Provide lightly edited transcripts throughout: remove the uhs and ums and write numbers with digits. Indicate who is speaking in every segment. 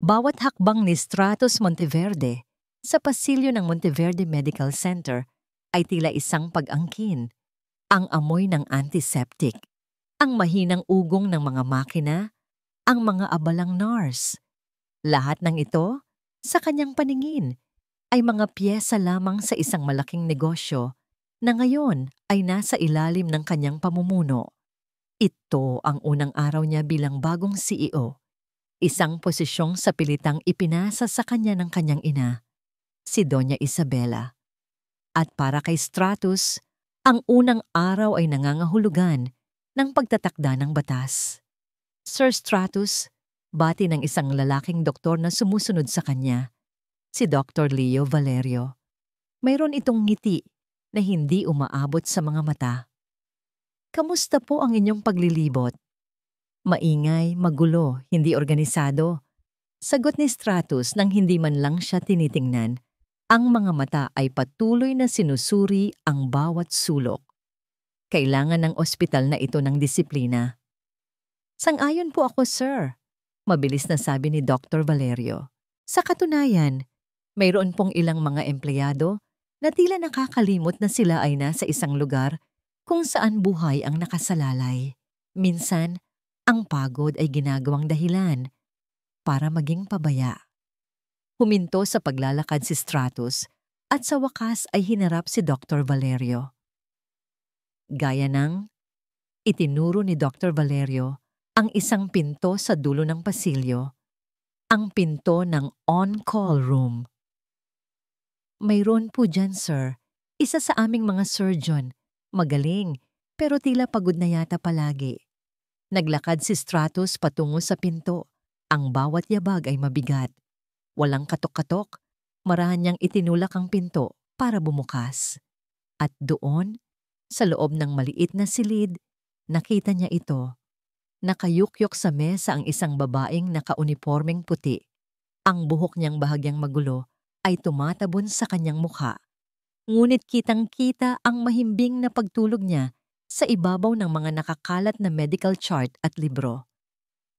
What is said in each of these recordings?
Speaker 1: Bawat hakbang ni Stratos Monteverde sa pasilyo ng Monteverde Medical Center ay tila isang pag-angkin. Ang amoy ng antiseptic, ang mahinang ugong ng mga makina, ang mga abalang nurse. Lahat ng ito, sa kanyang paningin, ay mga piyesa lamang sa isang malaking negosyo na ngayon ay nasa ilalim ng kanyang pamumuno. Ito ang unang araw niya bilang bagong CEO. Isang posisyong sa pilitang ipinasa sa kanya ng kanyang ina, si Doña Isabela. At para kay Stratos, ang unang araw ay nangangahulugan ng pagtatakda ng batas. Sir Stratos, bati ng isang lalaking doktor na sumusunod sa kanya, si Dr. Leo Valerio. Mayroon itong ngiti na hindi umaabot sa mga mata. Kamusta po ang inyong paglilibot? Maingay, magulo, hindi organisado. Sagot ni Stratos nang hindi man lang siya tinitingnan. Ang mga mata ay patuloy na sinusuri ang bawat sulok. Kailangan ng ospital na ito ng disiplina. Sang-ayon po ako, sir. Mabilis na sabi ni Dr. Valerio. Sa katunayan, mayroon pong ilang mga empleyado na tila nakakalimot na sila ay nasa isang lugar kung saan buhay ang nakasalalay. Minsan, ang pagod ay ginagawang dahilan para maging pabaya. Huminto sa paglalakad si Stratos at sa wakas ay hinarap si Dr. Valerio. Gaya ng itinuro ni Dr. Valerio ang isang pinto sa dulo ng pasilyo, ang pinto ng on-call room. Mayroon po dyan, sir. Isa sa aming mga surgeon. Magaling, pero tila pagod na yata palagi. Naglakad si Stratos patungo sa pinto. Ang bawat yabag ay mabigat. Walang katok-katok, marahan niyang itinulak ang pinto para bumukas. At doon, sa loob ng maliit na silid, nakita niya ito. Nakayukyok sa mesa ang isang babaeng nakaunipormeng puti. Ang buhok niyang bahagyang magulo ay tumatabon sa kanyang mukha. Ngunit kitang-kita ang mahimbing na pagtulog niya sa ibabaw ng mga nakakalat na medical chart at libro.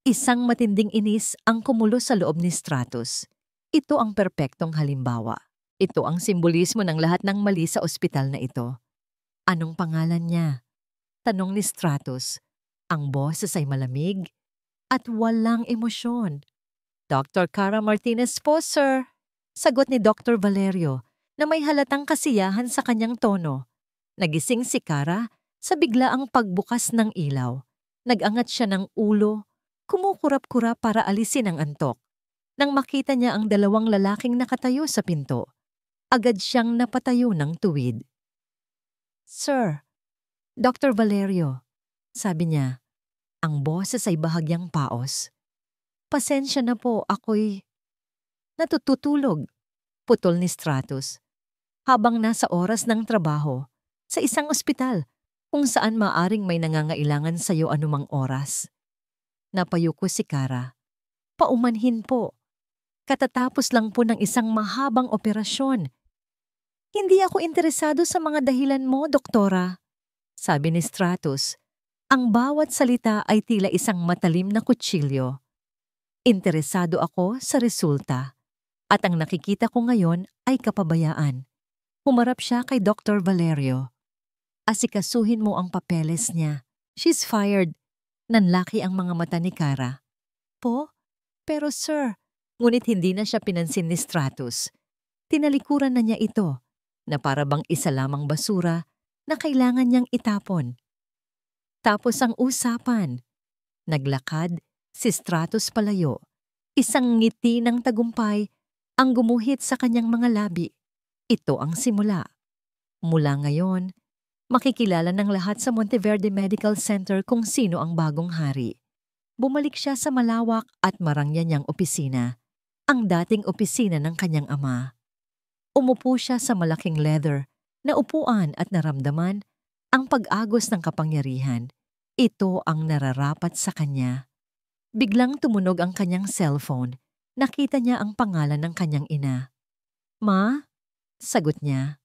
Speaker 1: Isang matinding inis ang kumulo sa loob ni Stratos. Ito ang perpektong halimbawa. Ito ang simbolismo ng lahat ng mali sa ospital na ito. Anong pangalan niya? Tanong ni Stratos. Ang boses ay malamig at walang emosyon. Dr. Cara Martinez po, sir. Sagot ni Dr. Valerio na may halatang kasiyahan sa kanyang tono. Nagising si Cara sa biglaang pagbukas ng ilaw. Nag-angat siya ng ulo, kumukurap-kurap para alisin ang antok. Nang makita niya ang dalawang lalaking nakatayo sa pinto, agad siyang napatayo ng tuwid. Sir, Dr. Valerio, sabi niya, ang boses ay bahagyang paos. Pasensya na po, ako'y natutulog, putol ni Stratos. Habang nasa oras ng trabaho, sa isang ospital, kung saan maaring may nangangailangan sa iyo anumang oras. Napayuko si Cara. Paumanhin po. Katatapos lang po ng isang mahabang operasyon. Hindi ako interesado sa mga dahilan mo, doktora. Sabi ni Stratos. Ang bawat salita ay tila isang matalim na kutsilyo. Interesado ako sa resulta. At ang nakikita ko ngayon ay kapabayaan. Humarap siya kay Dr. Valerio. Asikasuhin mo ang papeles niya. She's fired. Nanlaki ang mga mata ni Cara. Po? Pero sir, ngunit hindi na siya pinansin ni Stratos. Tinalikuran na niya ito, na para bang isa lamang basura na kailangan niyang itapon. Tapos ang usapan. Naglakad si Stratos palayo. Isang ngiti ng tagumpay ang gumuhit sa kanyang mga labi. Ito ang simula. Mula ngayon, makikilala ng lahat sa Monteverde Medical Center kung sino ang bagong hari. Bumalik siya sa malawak at marangya niyang opisina, ang dating opisina ng kanyang ama. Umupo siya sa malaking leather na upuan at naramdaman ang pag-agos ng kapangyarihan. Ito ang nararapat sa kanya. Biglang tumunog ang kanyang cellphone. Nakita niya ang pangalan ng kanyang ina. Ma? Sagot niya.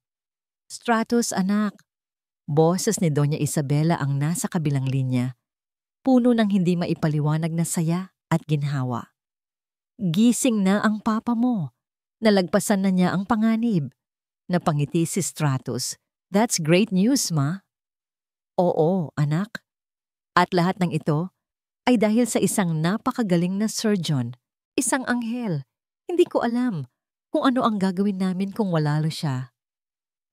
Speaker 1: Stratos, anak. Boses ni Doña Isabela ang nasa kabilang linya. Puno ng hindi maipaliwanag na saya at ginhawa. Gising na ang papa mo. Nalagpasan na niya ang panganib. Napangiti si Stratus. That's great news, ma. Oo, anak. At lahat ng ito ay dahil sa isang napakagaling na surgeon. Isang anghel. Hindi ko alam kung ano ang gagawin namin kung wala siya.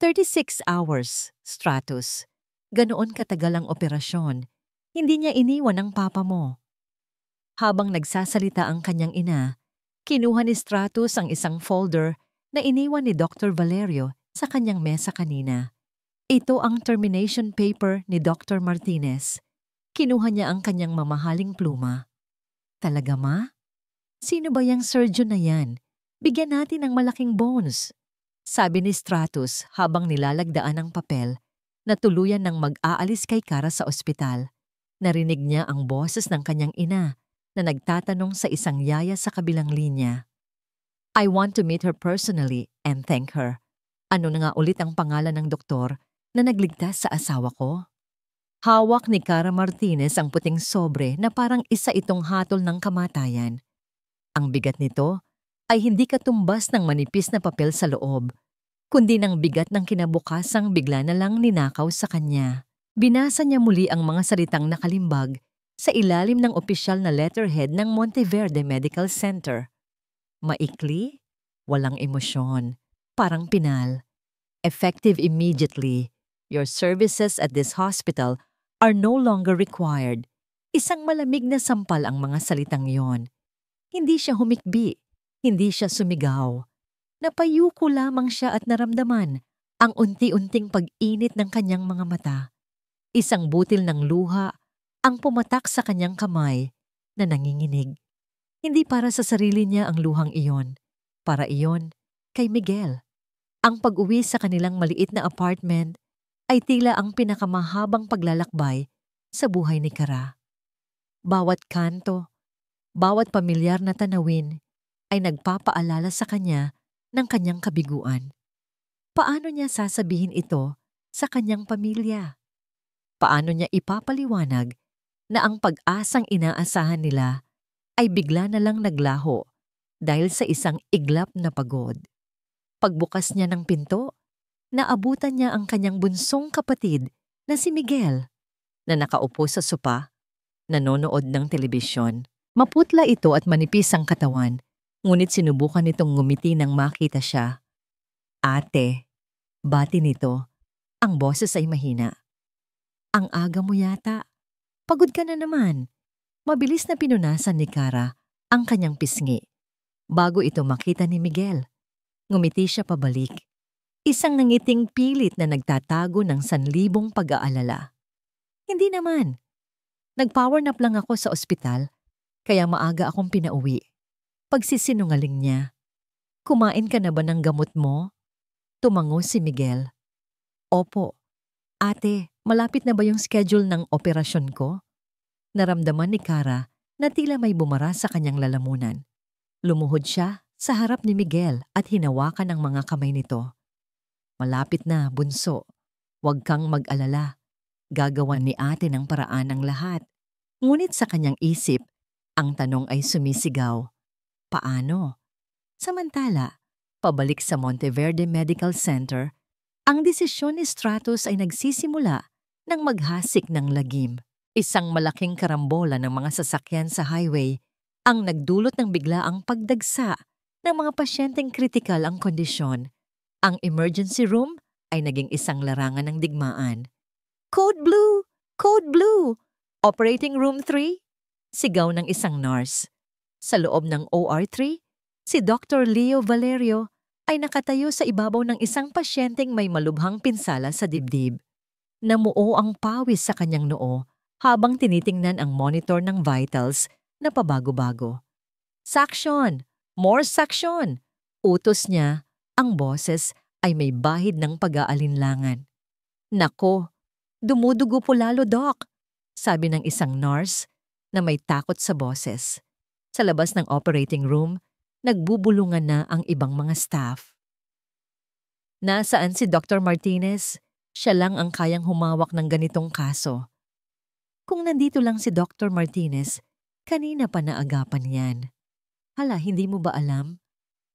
Speaker 1: 36 hours, Stratus. Ganoon katagal ang operasyon. Hindi niya iniwan ang papa mo. Habang nagsasalita ang kanyang ina, kinuha ni Stratus ang isang folder na iniwan ni Dr. Valerio sa kanyang mesa kanina. Ito ang termination paper ni Dr. Martinez. Kinuha niya ang kanyang mamahaling pluma. Talaga, ma? Sino ba yang surgeon na yan? Bigyan natin ng malaking bonus. Sabi ni Stratus habang nilalagdaan ang papel na tuluyan ng mag-aalis kay Kara sa ospital. Narinig niya ang boses ng kanyang ina na nagtatanong sa isang yaya sa kabilang linya. I want to meet her personally and thank her. Ano na nga ulit ang pangalan ng doktor na nagligtas sa asawa ko? Hawak ni Kara Martinez ang puting sobre na parang isa itong hatol ng kamatayan. Ang bigat nito ay hindi katumbas ng manipis na papel sa loob, kundi ng bigat ng kinabukasang bigla na lang ninakaw sa kanya. Binasa niya muli ang mga salitang nakalimbag sa ilalim ng opisyal na letterhead ng Monteverde Medical Center. Maikli, walang emosyon, parang pinal. Effective immediately. Your services at this hospital are no longer required. Isang malamig na sampal ang mga salitang yon. Hindi siya humikbi, hindi siya sumigaw. Napayuko lamang siya at naramdaman ang unti-unting pag-init ng kanyang mga mata. Isang butil ng luha ang pumatak sa kanyang kamay na nanginginig. Hindi para sa sarili niya ang luhang iyon. Para iyon kay Miguel. Ang pag-uwi sa kanilang maliit na apartment ay tila ang pinakamahabang paglalakbay sa buhay ni Kara. Bawat kanto, bawat pamilyar na tanawin ay nagpapaalala sa kanya ng kanyang kabiguan. Paano niya sasabihin ito sa kanyang pamilya? Paano niya ipapaliwanag na ang pag-asang inaasahan nila ay bigla na lang naglaho dahil sa isang iglap na pagod? Pagbukas niya ng pinto, naabutan niya ang kanyang bunsong kapatid na si Miguel na nakaupo sa sopa, nanonood ng telebisyon. Maputla ito at manipis ang katawan, ngunit sinubukan nitong ngumiti nang makita siya. Ate, bati nito. Ang boses ay mahina. Ang aga mo yata. Pagod ka na naman. Mabilis na pinunasan ni Kara ang kanyang pisngi. Bago ito makita ni Miguel, ngumiti siya pabalik. Isang nangiting pilit na nagtatago ng sanlibong pag-aalala. Hindi naman. Nag-power nap lang ako sa ospital, kaya maaga akong pinauwi. Pagsisinungaling niya. Kumain ka na ba ng gamot mo? Tumango si Miguel. Opo. Ate, malapit na ba yung schedule ng operasyon ko? Naramdaman ni Kara na tila may bumara sa kanyang lalamunan. Lumuhod siya sa harap ni Miguel at hinawakan ang mga kamay nito. Malapit na, bunso. Huwag kang mag-alala. Gagawan ni ate ng paraan ang lahat. Ngunit sa kanyang isip, ang tanong ay sumisigaw. Paano? Samantala, pabalik sa Monteverde Medical Center, ang desisyon ni Stratus ay nagsisimula nang maghasik ng lagim. Isang malaking karambola ng mga sasakyan sa highway ang nagdulot ng biglaang pagdagsa ng mga pasyenteng kritikal ang kondisyon. Ang emergency room ay naging isang larangan ng digmaan. Code Blue! Code Blue! Operating Room 3? Sigaw ng isang nurse. Sa loob ng OR3, si Dr. Leo Valerio ay nakatayo sa ibabaw ng isang pasyenteng may malubhang pinsala sa dibdib. Namuo ang pawis sa kanyang noo habang tinitingnan ang monitor ng vitals na pabago-bago. Suction! More suction! Utos niya, ang boses ay may bahid ng pag-aalinlangan. Nako, dumudugo po lalo, Doc, sabi ng isang nurse na may takot sa boses. Sa labas ng operating room, nagbubulungan na ang ibang mga staff. Nasaan si Dr. Martinez? Siya lang ang kayang humawak ng ganitong kaso. Kung nandito lang si Dr. Martinez, kanina pa naagapan yan. Hala, hindi mo ba alam?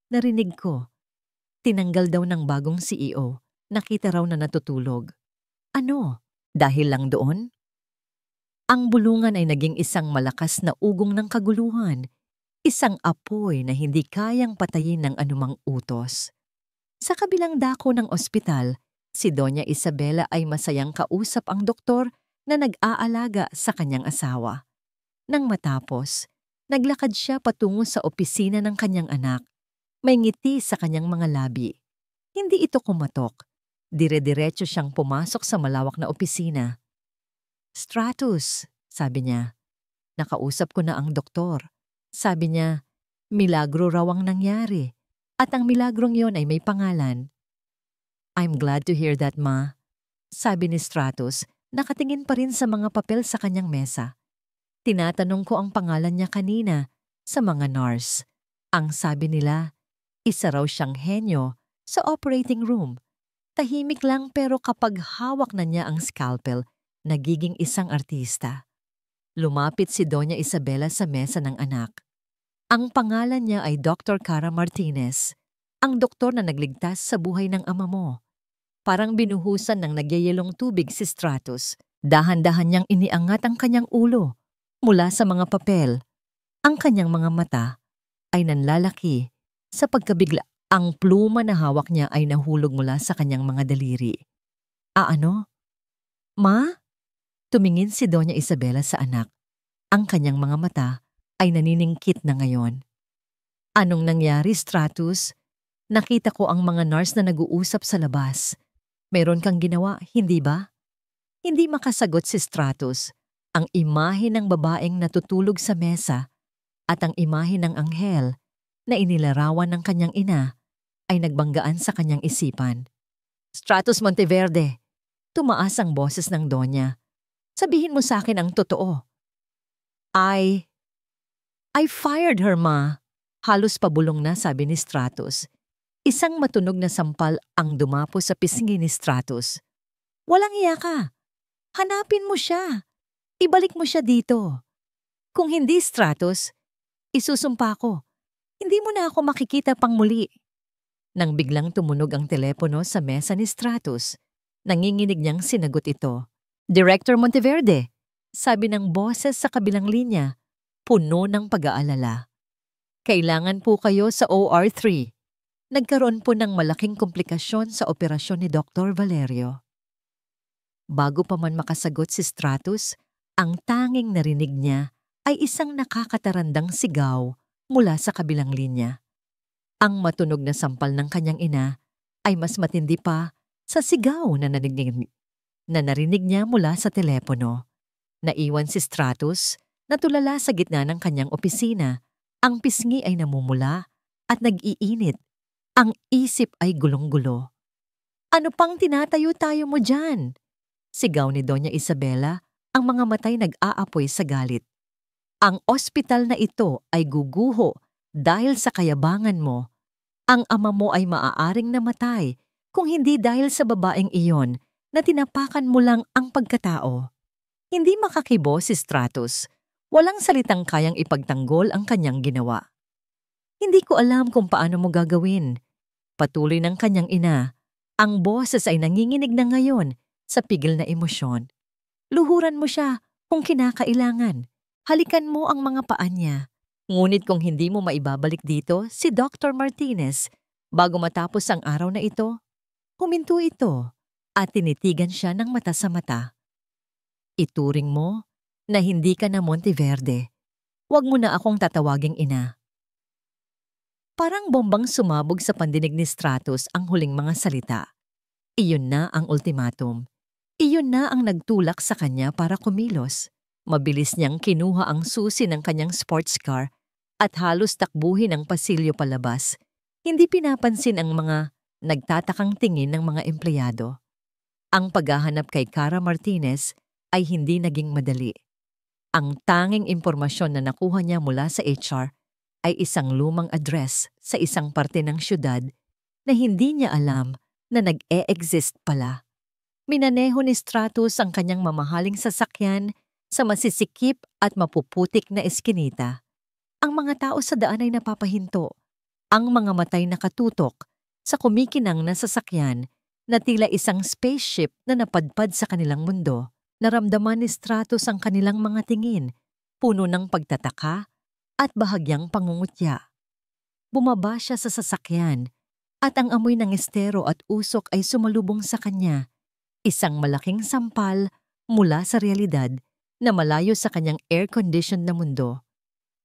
Speaker 1: Narinig ko. Tinanggal daw ng bagong CEO. Nakita raw na natutulog. Ano? Dahil lang doon? Ang bulungan ay naging isang malakas na ugong ng kaguluhan. Isang apoy na hindi kayang patayin ng anumang utos. Sa kabilang dako ng ospital, si Doña Isabela ay masayang kausap ang doktor na nag-aalaga sa kanyang asawa. Nang matapos, naglakad siya patungo sa opisina ng kanyang anak. May ngiti sa kanyang mga labi. Hindi ito kumatok. Dire-diretso siyang pumasok sa malawak na opisina. Stratus, sabi niya. Nakausap ko na ang doktor. Sabi niya, milagro raw ang nangyari. At ang milagrong yon ay may pangalan. I'm glad to hear that, Ma. Sabi ni Stratus, nakatingin pa rin sa mga papel sa kanyang mesa. Tinatanong ko ang pangalan niya kanina sa mga nurse. Ang sabi nila, isa raw siyang henyo sa operating room. Tahimik lang pero kapag hawak na niya ang scalpel, nagiging isang artista. Lumapit si Doña Isabela sa mesa ng anak. Ang pangalan niya ay Dr. Cara Martinez, ang doktor na nagligtas sa buhay ng ama mo. Parang binuhusan ng nagyayelong tubig si Stratus. Dahan-dahan niyang iniangat ang kanyang ulo mula sa mga papel. Ang kanyang mga mata ay nanlalaki sa pagkabigla. Ang pluma na hawak niya ay nahulog mula sa kanyang mga daliri. Ano? Ma? Tumingin si Doña Isabela sa anak. Ang kanyang mga mata ay naniningkit na ngayon. Anong nangyari, Stratus? Nakita ko ang mga nurse na nag-uusap sa labas. Meron kang ginawa, hindi ba? Hindi makasagot si Stratus. Ang imahe ng babaeng natutulog sa mesa at ang imahe ng anghel na inilarawan ng kanyang ina ay nagbanggaan sa kanyang isipan. Stratus Monteverde, tumaas ang boses ng Donya. Sabihin mo sa akin ang totoo. I fired her, Ma. Halos pabulong na, sabi ni Stratus. Isang matunog na sampal ang dumapo sa pisngi ni Stratus. Walang iya ka. Hanapin mo siya. Ibalik mo siya dito. Kung hindi, Stratus, isusumpa ko. Hindi mo na ako makikita pang muli. Nang biglang tumunog ang telepono sa mesa ni Stratus, nanginginig niyang sinagot ito. Director Monteverde, sabi ng boses sa kabilang linya, puno ng pag-aalala. Kailangan po kayo sa OR3. Nagkaroon po ng malaking komplikasyon sa operasyon ni Dr. Valerio. Bago pa man makasagot si Stratus, ang tanging narinig niya ay isang nakakatarandang sigaw mula sa kabilang linya. Ang matunog na sampal ng kanyang ina ay mas matindi pa sa sigaw na narinig niya mula sa telepono. Naiwan si Stratus na tulala sa gitna ng kanyang opisina. Ang pisngi ay namumula at nag-iinit. Ang isip ay gulong-gulo. Ano pang tinatayo-tayo mo dyan? Sigaw ni Doña Isabela, ang mga matay nag-aapoy sa galit. Ang ospital na ito ay guguho dahil sa kayabangan mo. Ang ama mo ay maaaring namatay kung hindi dahil sa babaeng iyon na tinapakan mo lang ang pagkatao. Hindi makakibo si Stratus. Walang salitang kayang ipagtanggol ang kanyang ginawa. Hindi ko alam kung paano mo gagawin. Patuloy ng kanyang ina. Ang boses ay nanginginig na ngayon sa pigil na emosyon. Luhuran mo siya kung kinakailangan. Halikan mo ang mga paa niya. Ngunit kung hindi mo maibabalik dito si Dr. Martinez bago matapos ang araw na ito, huminto ito at tinitigan siya ng mata sa mata. Ituring mo na hindi ka na Monteverde. Huwag mo na akong tatawaging ina. Parang bombang sumabog sa pandinig ni Stratus ang huling mga salita. Iyon na ang ultimatum. Iyon na ang nagtulak sa kanya para kumilos. Mabilis niyang kinuha ang susi ng kanyang sports car at halos takbuhin ang pasilyo palabas. Hindi pinapansin ang mga nagtatakang tingin ng mga empleyado. Ang paghahanap kay Cara Martinez ay hindi naging madali. Ang tanging impormasyon na nakuha niya mula sa HR ay isang lumang address sa isang parte ng syudad na hindi niya alam na nag-e-exist pala. Minaneho ni Stratus ang kanyang mamahaling sasakyan sa masisikip at mapuputik na eskinita. Ang mga tao sa daan ay napapahinto. Ang mga matay nakatutok sa kumikinang na sasakyan na tila isang spaceship na napadpad sa kanilang mundo. Naramdaman ni Stratos ang kanilang mga tingin, puno ng pagtataka at bahagyang pangungutya. Bumaba siya sa sasakyan at ang amoy ng estero at usok ay sumalubong sa kanya, isang malaking sampal mula sa realidad na malayo sa kanyang air-conditioned na mundo.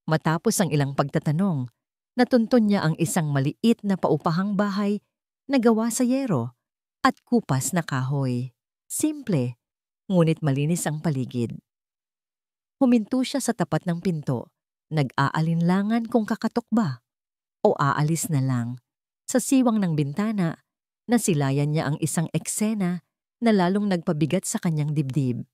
Speaker 1: Matapos ang ilang pagtatanong, natuntun niya ang isang maliit na paupahang bahay na gawa sa yero at kupas na kahoy. Simple, ngunit malinis ang paligid. Huminto siya sa tapat ng pinto, nag-aalinlangan kung kakatok ba o aalis na lang. Sa siwang ng bintana, nasilayan niya ang isang eksena na lalong nagpabigat sa kanyang dibdib.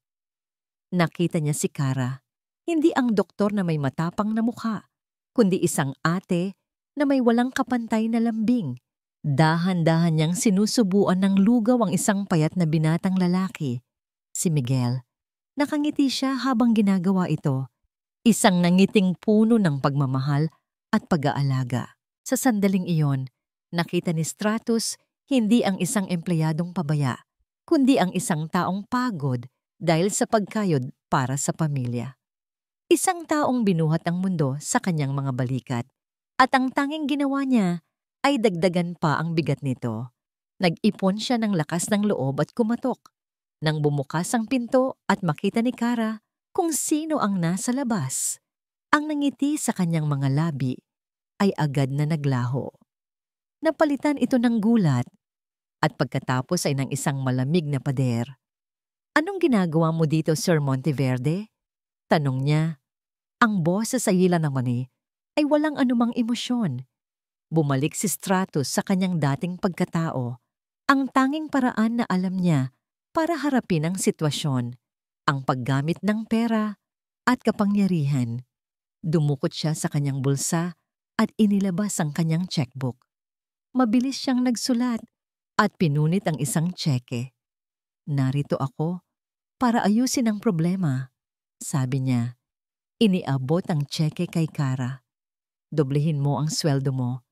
Speaker 1: Nakita niya si Kara, hindi ang doktor na may matapang na mukha, kundi isang ate na may walang kapantay na lambing. Dahan-dahan niyang sinusubuan ng lugaw ang isang payat na binatang lalaki, si Miguel. Nakangiti siya habang ginagawa ito, isang nangiting puno ng pagmamahal at pag-aalaga. Sa sandaling iyon, nakita ni Stratos hindi ang isang empleyadong pabaya, kundi ang isang taong pagod dahil sa pagkayod para sa pamilya. Isang taong binuhat ang mundo sa kanyang mga balikat, at ang tanging ginawa niya ay dagdagan pa ang bigat nito. Nag-ipon siya ng lakas ng loob at kumatok. Nang bumukas ang pinto at makita ni Kara kung sino ang nasa labas, ang nangiti sa kanyang mga labi ay agad na naglaho. Napalitan ito ng gulat at pagkatapos ay ng isang malamig na pader. "Anong ginagawa mo dito, Sir Monteverde?" tanong niya. Ang boses sa hila naman ay walang anumang emosyon. Bumalik si Stratos sa kanyang dating pagkatao, ang tanging paraan na alam niya para harapin ang sitwasyon, ang paggamit ng pera at kapangyarihan. Dumukot siya sa kanyang bulsa at inilabas ang kanyang checkbook. Mabilis siyang nagsulat at pinunit ang isang tseke. "Narito ako para ayusin ang problema," sabi niya. Iniabot ang tseke kay Kara. "Doblehin mo ang sweldo mo.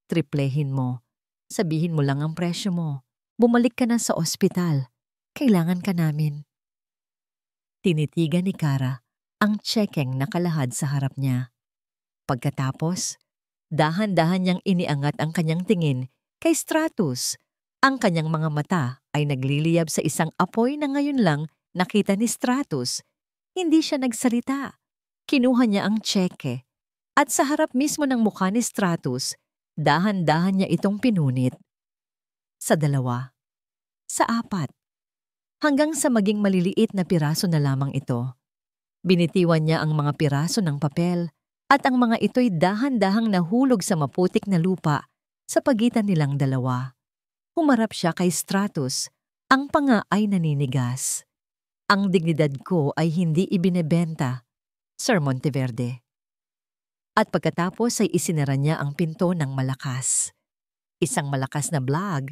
Speaker 1: Triplehin mo. Sabihin mo lang ang presyo mo. Bumalik ka na sa ospital. Kailangan ka namin." Tinitigan ni Kara ang tsekeng nakalahad sa harap niya. Pagkatapos, dahan-dahan niyang iniangat ang kanyang tingin kay Stratos. Ang kanyang mga mata ay nagliliyab sa isang apoy na ngayon lang nakita ni Stratos. Hindi siya nagsalita. Kinuha niya ang tseke at sa harap mismo ng mukha ni Stratos, dahan-dahan niya itong pinunit. Sa 2, sa 4, hanggang sa maging maliliit na piraso na lamang ito. Binitiwan niya ang mga piraso ng papel at ang mga ito'y dahan-dahang nahulog sa maputik na lupa sa pagitan nilang dalawa. Humarap siya kay Stratos, ang panga ay naninigas. "Ang dignidad ko ay hindi ibinebenta, Sir Monteverde." At pagkatapos ay isinara niya ang pinto ng malakas. Isang malakas na blag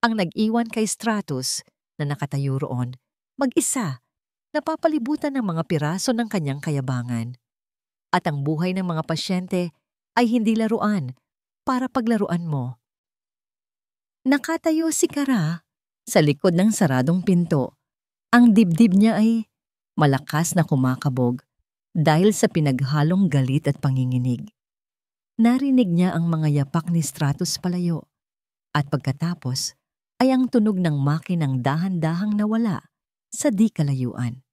Speaker 1: ang nag-iwan kay Stratos na nakatayo roon, mag-isa, napapalibutan ng mga piraso ng kanyang kayabangan. At ang buhay ng mga pasyente ay hindi laruan para paglaruan mo. Nakatayo si Kara sa likod ng saradong pinto. Ang dibdib niya ay malakas na kumakabog dahil sa pinaghalong galit at panginginig. Narinig niya ang mga yapak ni Stratos palayo at pagkatapos ay ang tunog ng makinang dahan-dahang nawala sa di kalayuan.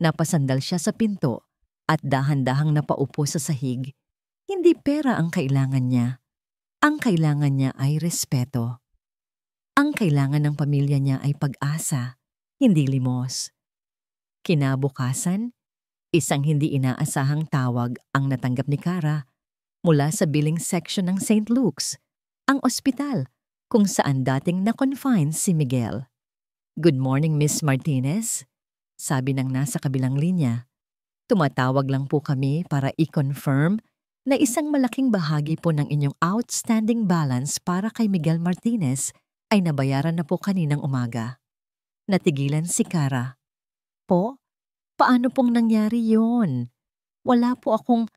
Speaker 1: Napasandal siya sa pinto at dahan-dahang napaupo sa sahig. Hindi pera ang kailangan niya. Ang kailangan niya ay respeto. Ang kailangan ng pamilya niya ay pag-asa, hindi limos. Kinabukasan, isang hindi inaasahang tawag ang natanggap ni Kara mula sa billing section ng St. Luke's, ang ospital kung saan dating na-confine si Miguel. "Good morning, Miss Martinez," sabi ng nasa kabilang linya. "Tumatawag lang po kami para i-confirm na isang malaking bahagi po ng inyong outstanding balance para kay Miguel Martinez ay nabayaran na po kaninang umaga." Natigilan si Kara. "Po? Paano pong nangyari yon? Wala po akong..."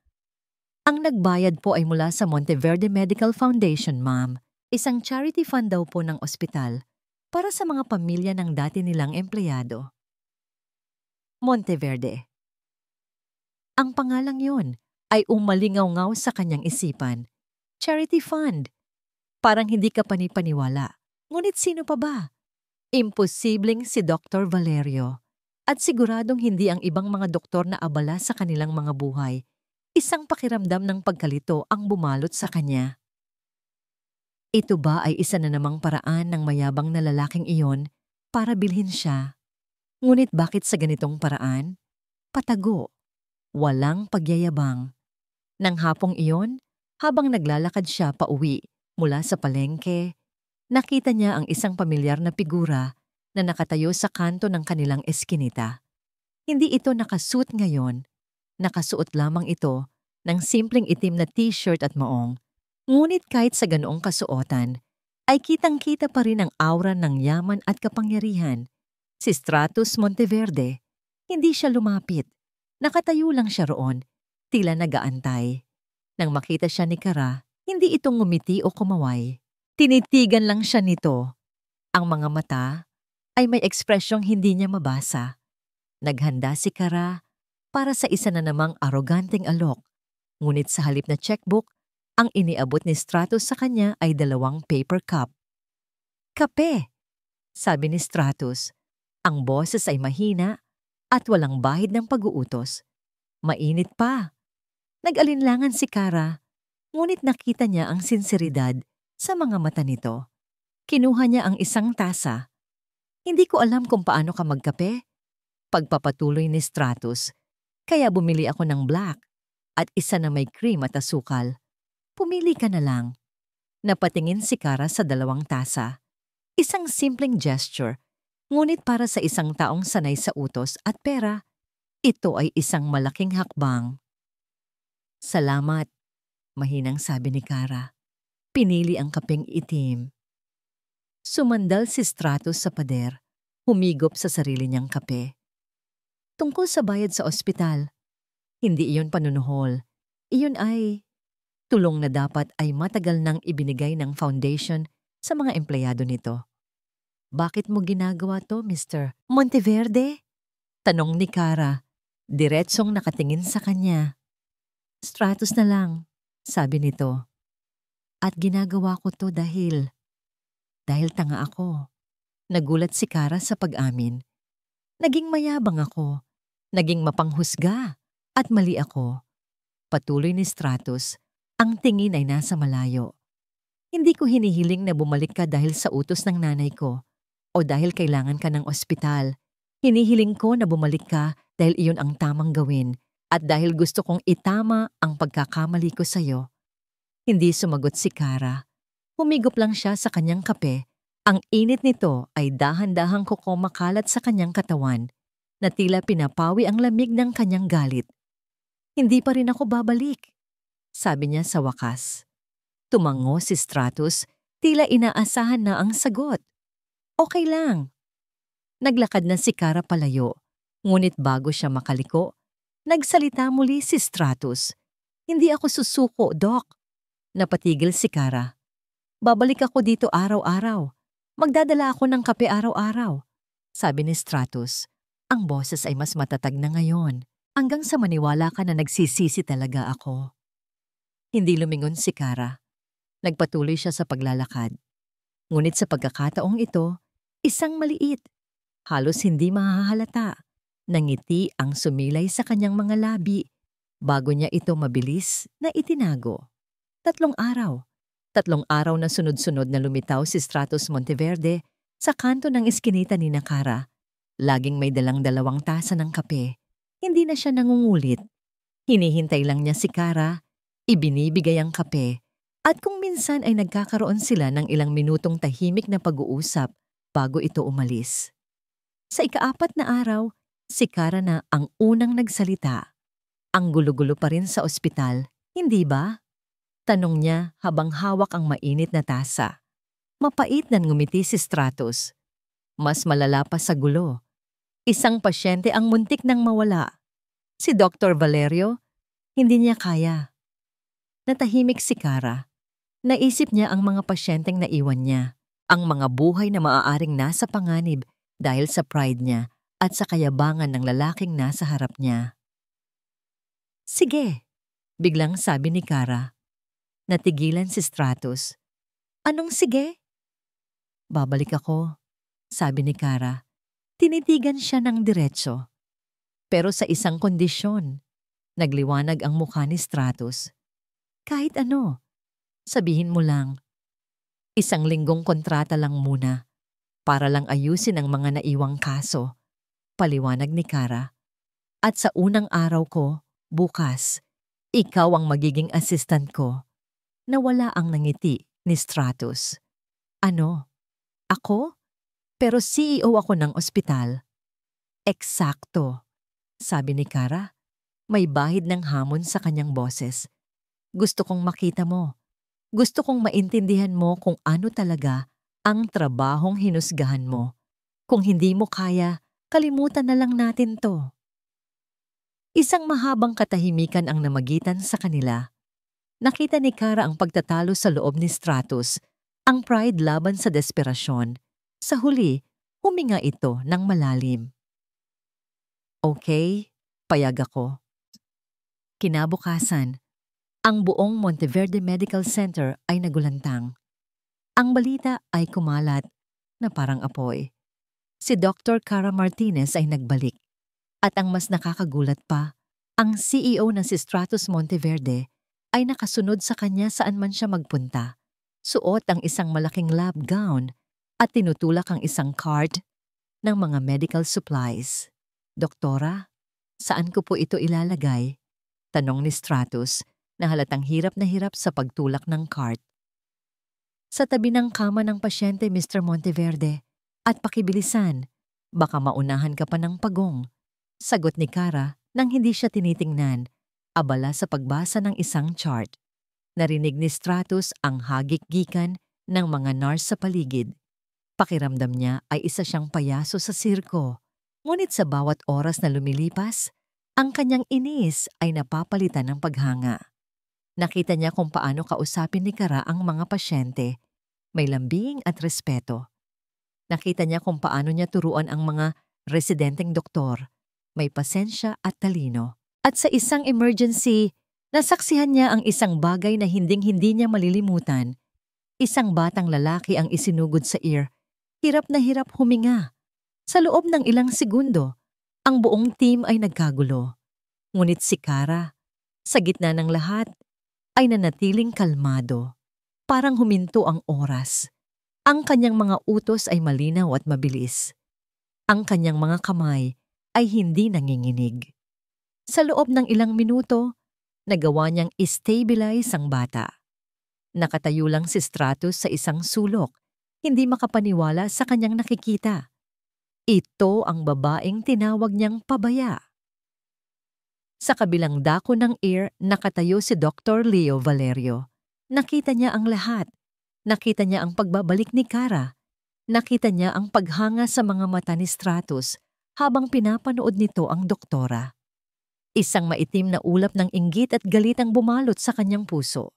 Speaker 1: Ang nagbayad po ay mula sa Monteverde Medical Foundation, ma'am. Isang charity fund daw po ng ospital para sa mga pamilya ng dati nilang empleyado. Monteverde. Ang pangalang yun ay umalingaw-ngaw sa kanyang isipan. Charity fund. Parang hindi ka panipaniwala. Ngunit sino pa ba? Imposibleng si Dr. Valerio. At siguradong hindi ang ibang mga doktor na abala sa kanilang mga buhay. Isang pakiramdam ng pagkalito ang bumalot sa kanya. Ito ba ay isa na namang paraan ng mayabang na lalaking iyon para bilhin siya? Ngunit bakit sa ganitong paraan? Patago. Walang pagyayabang. Nang hapong iyon, habang naglalakad siya pauwi mula sa palengke, nakita niya ang isang pamilyar na figura na nakatayo sa kanto ng kanilang eskinita. Hindi ito nakasuot ngayon. Nakasuot lamang ito ng simpleng itim na t-shirt at maong. Ngunit kahit sa ganoong kasuotan, ay kitang-kita pa rin ang aura ng yaman at kapangyarihan. Si Stratus Monteverde, hindi siya lumapit. Nakatayo lang siya roon, tila nagaantay. Nang makita siya ni Kara, hindi ito ngumiti o kumaway. Tinitigan lang siya nito. Ang mga mata ay may ekspresyong hindi niya mabasa. Naghanda si Kara para sa isa na namang aroganteng alok. Ngunit sa halip na checkbook, ang iniabot ni Stratus sa kanya ay 2 paper cup. Kape, sabi ni Stratus. Ang boses ay mahina at walang bahid ng pag-uutos. Mainit pa. Nag-alinlangan si Kara, ngunit nakita niya ang sinseridad sa mga mata nito. Kinuha niya ang isang tasa. Hindi ko alam kung paano ka magkape. Pagpapatuloy ni Stratus, kaya bumili ako ng black at isa na may cream at asukal. Pumili ka na lang. Napatingin si Kara sa 2 tasa. Isang simpleng gesture, ngunit para sa isang taong sanay sa utos at pera, ito ay isang malaking hakbang. Salamat, mahinang sabi ni Kara. Pinili ang kapeng itim. Sumandal si Stratus sa pader, humigop sa sarili niyang kape. Tungkol sa bayad sa ospital, hindi iyon panunuhol. Iyon ay tulong na dapat ay matagal nang ibinigay ng foundation sa mga empleyado nito. Bakit mo ginagawa to, Mr. Monteverde? Tanong ni Kara, diretsong nakatingin sa kanya. Stratus na lang, sabi nito. At ginagawa ko to dahil tanga ako. Nagulat si Kara sa pag-amin. Naging mayabang ako, naging mapanghusga, at mali ako. Patuloy ni Stratus, ang tingin ay nasa malayo. Hindi ko hinihiling na bumalik ka dahil sa utos ng nanay ko o dahil kailangan ka ng ospital. Hinihiling ko na bumalik ka dahil iyon ang tamang gawin at dahil gusto kong itama ang pagkakamali ko sa'yo. Hindi sumagot si Kara. Humigop lang siya sa kanyang kape. Ang init nito ay dahan-dahang kumakalat sa kanyang katawan na tila pinapawi ang lamig ng kanyang galit. Hindi pa rin ako babalik, sabi niya sa wakas. Tumango si Stratus, tila inaasahan na ang sagot. Okay lang. Naglakad na si Kara palayo, ngunit bago siya makaliko, nagsalita muli si Stratus. Hindi ako susuko, Doc. Napatigil si Kara. Babalik ako dito araw-araw. Magdadala ako ng kape araw-araw, sabi ni Stratus. Ang boses ay mas matatag na ngayon, hanggang sa maniwala ka na nagsisisi talaga ako. Hindi lumingon si Kara. Nagpatuloy siya sa paglalakad. Ngunit sa pagkakataong ito, isang maliit, halos hindi mahahalata, na ngiti ang sumilay sa kanyang mga labi bago niya ito mabilis na itinago. 3 araw. 3 araw na sunod-sunod na lumitaw si Stratus Monteverde sa kanto ng eskinita ni Kara. Laging may dalang 2 tasa ng kape. Hindi na siya nangungulit. Hinihintay lang niya si Kara, ibinibigay ang kape, at kung minsan ay nagkakaroon sila ng ilang minutong tahimik na pag-uusap bago ito umalis. Sa ika-4 na araw, si Kara na ang unang nagsalita. Ang gulo-gulo pa rin sa ospital, hindi ba? Tanong niya habang hawak ang mainit na tasa. Mapait na ngumiti si Stratus. Mas malala pa sa gulo. Isang pasyente ang muntik nang mawala. Si Dr. Valerio, hindi niya kaya. Natahimik si Kara. Naisip niya ang mga pasyenteng naiwan niya, ang mga buhay na maaaring nasa panganib dahil sa pride niya at sa kayabangan ng lalaking nasa harap niya. Sige, biglang sabi ni Kara. Natigilan si Stratus. Anong sige? Babalik ako, sabi ni Kara. Tinitigan siya ng diretso. Pero sa isang kondisyon, nagliwanag ang mukha ni Stratus. Kahit ano, sabihin mo lang. 1 linggong kontrata lang muna, para lang ayusin ang mga naiwang kaso, paliwanag ni Kara. At sa unang araw ko, bukas, ikaw ang magiging assistant ko. Nawala ang nangiti ni Stratus. Ano? Ako? Pero CEO ako ng ospital. Eksakto, sabi ni Kara. May bahid ng hamon sa kanyang boses. Gusto kong makita mo. Gusto kong maintindihan mo kung ano talaga ang trabahong hinusgahan mo. Kung hindi mo kaya, kalimutan na lang natin to. Isang mahabang katahimikan ang namagitan sa kanila. Nakita ni Kara ang pagtatalo sa loob ni Stratus, ang pride laban sa desperasyon. Sa huli, huminga ito ng malalim. Okay, payag ako. Kinabukasan, ang buong Monteverde Medical Center ay nagulantang. Ang balita ay kumalat na parang apoy. Si Dr. Kara Martinez ay nagbalik. At ang mas nakakagulat pa, ang CEO na si Stratus Monteverde ay nakasunod sa kanya saan man siya magpunta. Suot ang isang malaking lab gown at tinutulak ang isang cart ng mga medical supplies. Doktora, saan ko po ito ilalagay? Tanong ni Stratus na halatang hirap na hirap sa pagtulak ng cart. Sa tabi ng kama ng pasyente, Mr. Monteverde. At pakibilisan, baka maunahan ka pa ng pagong. Sagot ni Kara nang hindi siya tinitingnan, abala sa pagbasa ng isang chart. Narinig ni Stratus ang hagik-gikan ng mga nurse sa paligid. Pakiramdam niya ay isa siyang payaso sa sirko. Ngunit sa bawat oras na lumilipas, ang kanyang inis ay napapalitan ng paghanga. Nakita niya kung paano kausapin ni Kara ang mga pasyente. May lambing at respeto. Nakita niya kung paano niya turuan ang mga residenteng doktor. May pasensya at talino. At sa isang emergency, nasaksihan niya ang isang bagay na hinding-hindi niya malilimutan. Isang batang lalaki ang isinugod sa ear. Hirap na hirap huminga. Sa loob ng ilang segundo, ang buong team ay nagkagulo. Ngunit si Kara, sa gitna ng lahat, ay nanatiling kalmado. Parang huminto ang oras. Ang kanyang mga utos ay malinaw at mabilis. Ang kanyang mga kamay ay hindi nanginginig. Sa loob ng ilang minuto, nagawa niyang i-stabilize ang bata. Nakatayo lang si Stratus sa isang sulok, hindi makapaniwala sa kanyang nakikita. Ito ang babaeng tinawag niyang pabaya. Sa kabilang dako ng ear, nakatayo si Dr. Leo Valerio. Nakita niya ang lahat. Nakita niya ang pagbabalik ni Kara. Nakita niya ang paghanga sa mga mata ni Stratus habang pinapanood nito ang doktora. Isang maitim na ulap ng inggit at galit ang bumalot sa kanyang puso.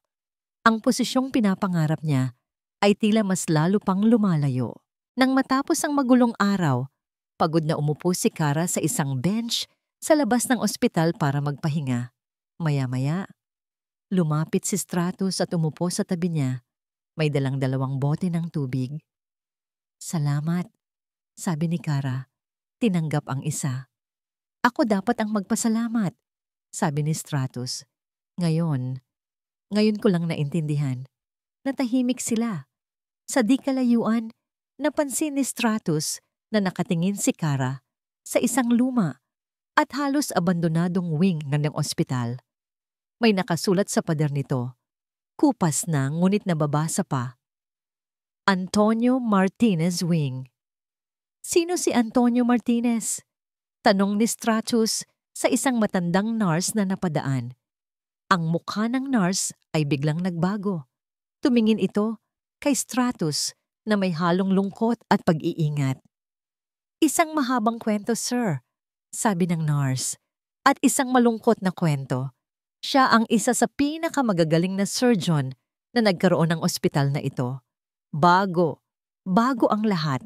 Speaker 1: Ang posisyong pinapangarap niya ay tila mas lalo pang lumalayo. Nang matapos ang magulong araw, pagod na umupo si Kara sa isang bench sa labas ng ospital para magpahinga. Maya-maya, lumapit si Stratus at umupo sa tabi niya. May dalang 2 bote ng tubig. Salamat, sabi ni Kara. Tinanggap ang isa. Ako dapat ang magpasalamat, sabi ni Stratus. Ngayon ko lang naintindihan. Natahimik sila. Sa di kalayuan, napansin ni Stratus na nakatingin si Kara sa isang luma at halos abandonadong wing ng ospital. May nakasulat sa pader nito. Kupas na ngunit nababasa pa. Antonio Martinez Wing. Sino si Antonio Martinez? Tanong ni Stratus sa isang matandang nurse na napadaan. Ang mukha ng nurse ay biglang nagbago. Tumingin ito kay Stratus na may halong lungkot at pag-iingat. Isang mahabang kwento, sir, sabi ng nurse. At isang malungkot na kwento. Siya ang isa sa pinakamagagaling na surgeon na nagkaroon ng ospital na ito. Bago ang lahat.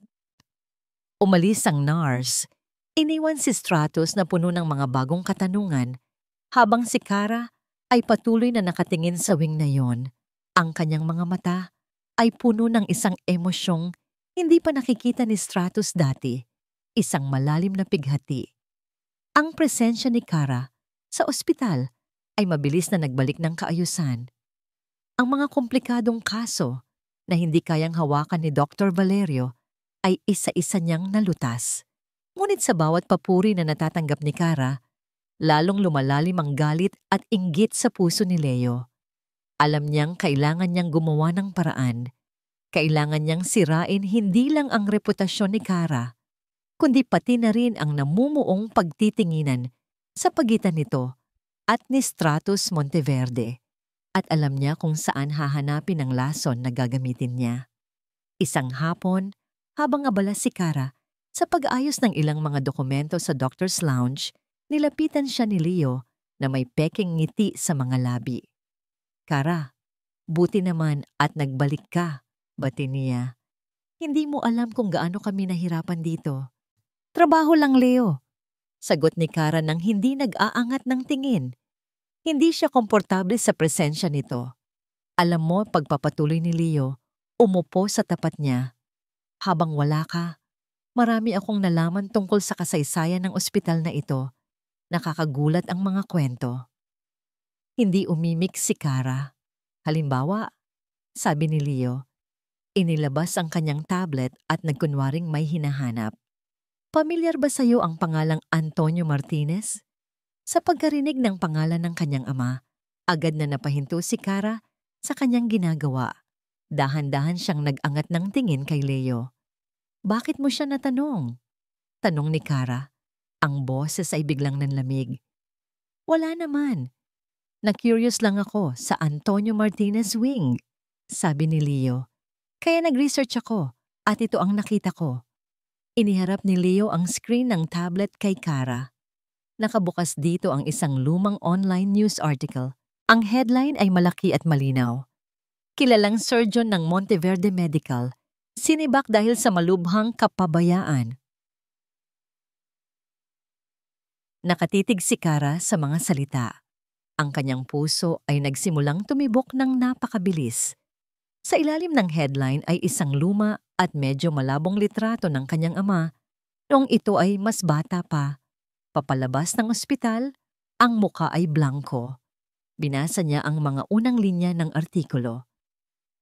Speaker 1: Umalis ang nurse. Iniwan si Stratos na puno ng mga bagong katanungan habang si Kara ay patuloy na nakatingin sa wing na yon. Ang kanyang mga mata ay puno ng isang emosyong hindi pa nakikita ni Stratos dati, isang malalim na pighati. Ang presensya ni Kara sa ospital ay mabilis na nagbalik ng kaayusan. Ang mga komplikadong kaso na hindi kayang hawakan ni Dr. Valerio ay isa-isa niyang nalutas. Ngunit sa bawat papuri na natatanggap ni Kara, lalong lumalalim ang galit at inggit sa puso ni Leo. Alam niyang kailangan niyang gumawa ng paraan. Kailangan niyang sirain hindi lang ang reputasyon ni Kara, kundi pati na rin ang namumuong pagtitinginan sa pagitan nito at ni Stratos Monteverde. At alam niya kung saan hahanapin ang lason na gagamitin niya. Isang hapon, habang abala si Kara sa pag-ayos ng ilang mga dokumento sa Doctor's Lounge, nilapitan siya ni Leo na may peking ngiti sa mga labi. Kara, buti naman at nagbalik ka, bati niya. Hindi mo alam kung gaano kami nahirapan dito. Trabaho lang, Leo. Sagot ni Kara nang hindi nag-aangat ng tingin. Hindi siya komportable sa presensya nito. Alam mo, pagpapatuloy ni Leo, umupo sa tapat niya. Habang wala ka, marami akong nalaman tungkol sa kasaysayan ng ospital na ito. Nakakagulat ang mga kwento. Hindi umimik si Kara. Halimbawa, sabi ni Leo, inilabas ang kanyang tablet at nagkunwaring may hinahanap. Pamilyar ba sa iyo ang pangalang Antonio Martinez? Sa pagkarinig ng pangalan ng kanyang ama, agad na napahinto si Kara sa kanyang ginagawa. Dahan-dahan siyang nag-angat ng tingin kay Leo. Bakit mo siya natanong? Tanong ni Kara. Ang boses ay biglang nanlamig. Wala naman. Na-curious lang ako sa Antonio Martinez wing, sabi ni Leo. Kaya nag-research ako at ito ang nakita ko. Iniharap ni Leo ang screen ng tablet kay Kara. Nakabukas dito ang isang lumang online news article. Ang headline ay malaki at malinaw. Kilalang surgeon ng Monteverde Medical, sinibak dahil sa malubhang kapabayaan. Nakatitig si Kara sa mga salita. Ang kanyang puso ay nagsimulang tumibok ng napakabilis. Sa ilalim ng headline ay isang luma at medyo malabong litrato ng kanyang ama noong ito ay mas bata pa. Papalabas ng ospital, ang muka ay blanko. Binasa niya ang mga unang linya ng artikulo.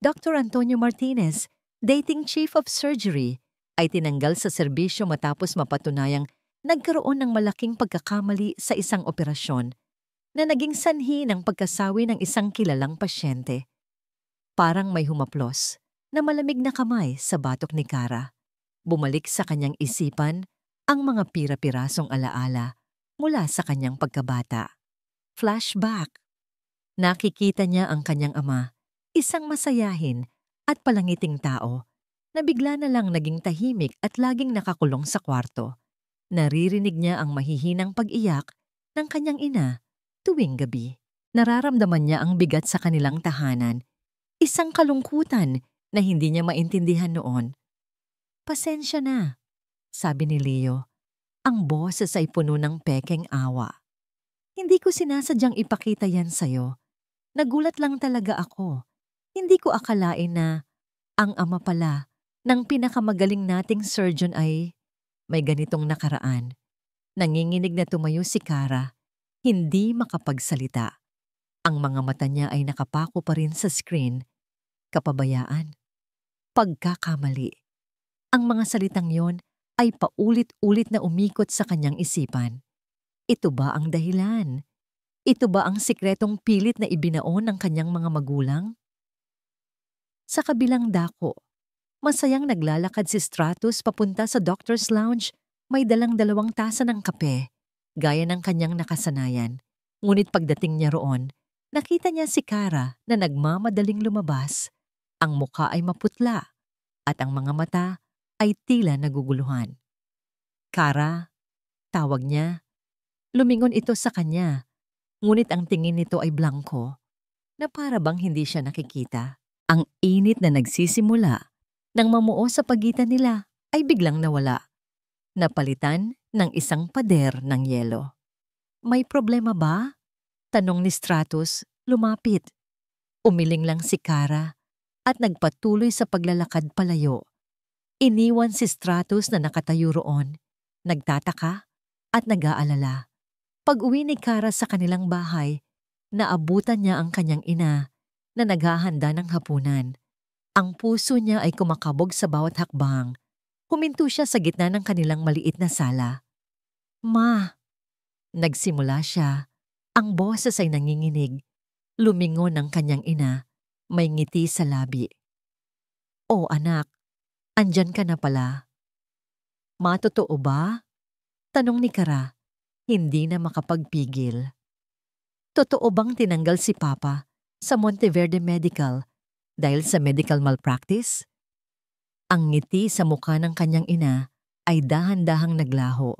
Speaker 1: Dr. Antonio Martinez, dating chief of surgery, ay tinanggal sa serbisyo matapos mapatunayang nagkaroon ng malaking pagkakamali sa isang operasyon na naging sanhi ng pagkasawi ng isang kilalang pasyente. Parang may humaplos na malamig na kamay sa batok ni Kara. Bumalik sa kanyang isipan ang mga pira-pirasong alaala mula sa kanyang pagkabata. Flashback. Nakikita niya ang kanyang ama, isang masayahin at palangiting tao na bigla na lang naging tahimik at laging nakakulong sa kwarto. Naririnig niya ang mahihinang pag-iyak ng kanyang ina tuwing gabi. Nararamdaman niya ang bigat sa kanilang tahanan, isang kalungkutan na hindi niya maintindihan noon. Pasensya na, sabi ni Leo. Ang boses ay puno ng pekeng awa. Hindi ko sinasadyang ipakita yan sa'yo. Nagulat lang talaga ako. Hindi ko akalain na ang ama pala ng pinakamagaling nating surgeon ay may ganitong nakaraan. Nanginginig na tumayo si Kara, hindi makapagsalita. Ang mga mata niya ay nakapako pa rin sa screen. Kapabayaan. Pagkakamali. Ang mga salitang yon ay paulit-ulit na umikot sa kanyang isipan. Ito ba ang dahilan? Ito ba ang sikretong pilit na ibinaon ng kanyang mga magulang? Sa kabilang dako, masayang naglalakad si Stratos papunta sa Doctor's Lounge. May dalang 2 tasa ng kape, gaya ng kanyang nakasanayan. Ngunit pagdating niya roon, nakita niya si Kara na nagmamadaling lumabas. Ang muka ay maputla at ang mga mata ay tila naguguluhan. Kara, tawag niya. Lumingon ito sa kanya. Ngunit ang tingin nito ay blanko, na para bang hindi siya nakikita. Ang init na nagsisimula nang mamuo sa pagitan nila ay biglang nawala, napalitan ng isang pader ng yelo. May problema ba? Tanong ni Stratus, lumapit. Umiling lang si Kara at nagpatuloy sa paglalakad palayo. Iniwan si Stratus na nakatayo roon, nagtataka at nag-aalala. Pag-uwi ni Kara sa kanilang bahay, naabutan niya ang kanyang ina na naghahanda ng hapunan. Ang puso niya ay kumakabog sa bawat hakbang. Huminto siya sa gitna ng kanilang maliit na sala. "Ma," nagsimula siya. Ang boses ay nanginginig. Lumingon ang kanyang ina, may ngiti sa labi. "Oh anak, andyan ka na pala." "Ma, totoo ba?" tanong ni Kara, hindi na makapagpigil. Totoo bang tinanggal si Papa sa Monteverde Medical dahil sa medical malpractice? Ang ngiti sa mukha ng kanyang ina ay dahan-dahang naglaho.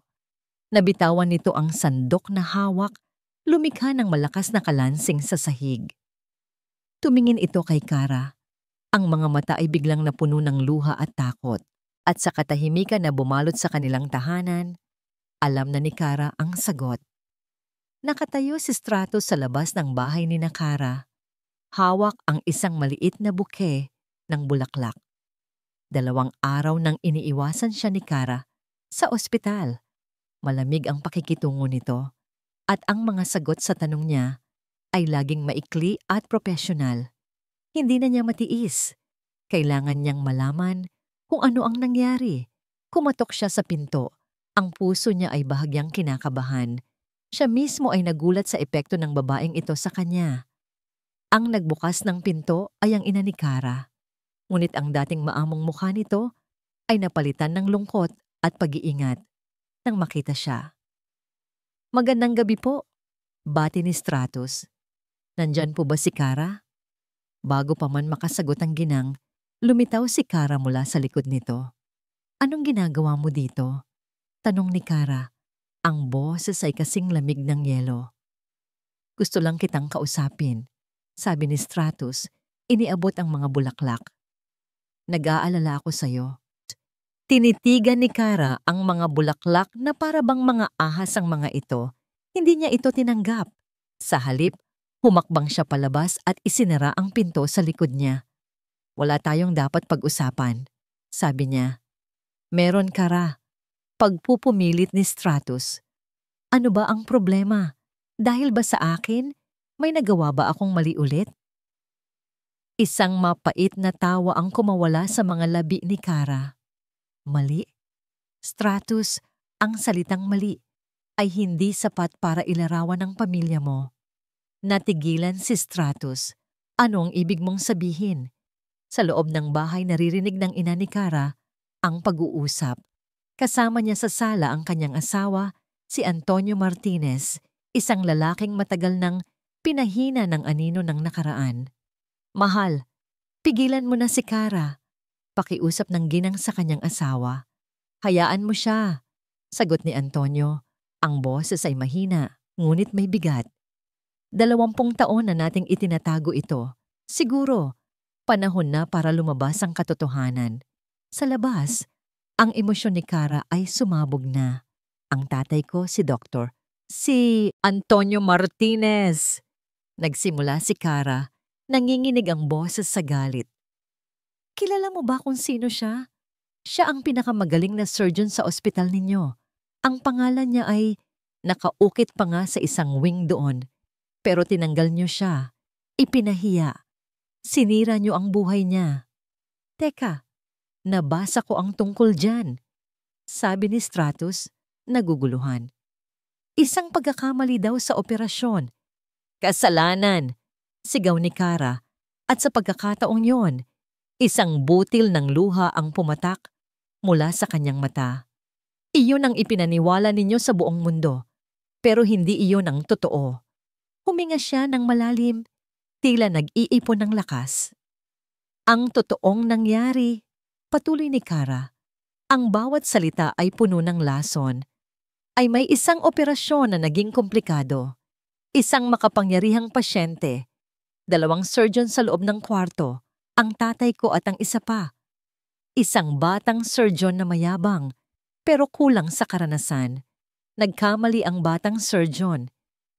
Speaker 1: Nabitawan nito ang sandok na hawak, lumikha ng malakas na kalansing sa sahig. Tumingin ito kay Kara. Ang mga mata ay biglang napuno ng luha at takot. At sa katahimikan na bumalot sa kanilang tahanan, alam na ni Kara ang sagot. Nakatayo si Stratus sa labas ng bahay ni Kara. Hawak ang isang maliit na buke ng bulaklak. 2 araw nang iniiwasan siya ni Kara sa ospital. Malamig ang pakikitungo nito at ang mga sagot sa tanong niya ay laging maikli at propesyonal. Hindi na niya matiis. Kailangan niyang malaman kung ano ang nangyari. Kumatok siya sa pinto. Ang puso niya ay bahagyang kinakabahan. Siya mismo ay nagulat sa epekto ng babaeng ito sa kanya. Ang nagbukas ng pinto ay ang ina ni Kara. Ngunit ang dating maamong mukha nito ay napalitan ng lungkot at pag-iingat nang makita siya. "Magandang gabi po," bati ni Stratus. "Nandyan po ba si Kara?" Bago pa man makasagot ang ginang, lumitaw si Kara mula sa likod nito. "Anong ginagawa mo dito?" tanong ni Kara. Ang boses ay kasing lamig ng yelo. "Gusto lang kitang kausapin," sabi ni Stratus, iniabot ang mga bulaklak. "Nag-aalala ako sa'yo." Tinitigan ni Kara ang mga bulaklak na para bang mga ahas ang mga ito. Hindi niya ito tinanggap. Sa halip, humakbang siya palabas at isinara ang pinto sa likod niya. "Wala tayong dapat pag-usapan," sabi niya. "Meron, Kara." Pagpupumilit ni Stratus. "Ano ba ang problema? Dahil ba sa akin? May nagawa ba akong mali ulit?" Isang mapait na tawa ang kumawala sa mga labi ni Kara. "Mali? Stratus, ang salitang mali ay hindi sapat para ilarawan ang pamilya mo." Natigilan si Stratus. "Ano ang ibig mong sabihin?" Sa loob ng bahay naririnig ng ina ni Kara ang pag-uusap. Kasama niya sa sala ang kanyang asawa, si Antonio Martinez, isang lalaking matagal nang pinahina ng anino ng nakaraan. "Mahal, pigilan mo na si Kara." Pakiusap ng ginang sa kanyang asawa. "Hayaan mo siya," sagot ni Antonio. Ang boses ay mahina, ngunit may bigat. 20 taon na nating itinatago ito. Siguro, panahon na para lumabas ang katotohanan. Sa labas, ang emosyon ni Kara ay sumabog na. "Ang tatay ko si Doktor. Si Antonio Martinez." Nagsimula si Kara, nanginginig ang boses sa galit. "Kilala mo ba kung sino siya? Siya ang pinakamagaling na surgeon sa ospital ninyo. Ang pangalan niya ay nakaukit pa nga sa isang wing doon. Pero tinanggal niyo siya. Ipinahiya. Sinira niyo ang buhay niya." "Teka, nabasa ko ang tungkol dyan," sabi ni Stratus, naguguluhan. "Isang pagkakamali daw sa operasyon." "Kasalanan!" sigaw ni Kara. At sa pagkakataong yon, isang butil ng luha ang pumatak mula sa kanyang mata. "Iyon ang ipinaniwala ninyo sa buong mundo, pero hindi iyon ang totoo." Huminga siya ng malalim, tila nag-iipon ng lakas. "Ang totoong nangyari," patuloy ni Kara, ang bawat salita ay puno ng lason, "ay may isang operasyon na naging komplikado. Isang makapangyarihang pasyente, 2 surgeon sa loob ng kwarto, ang tatay ko at ang isa pa. Isang batang surgeon na mayabang, pero kulang sa karanasan. Nagkamali ang batang surgeon.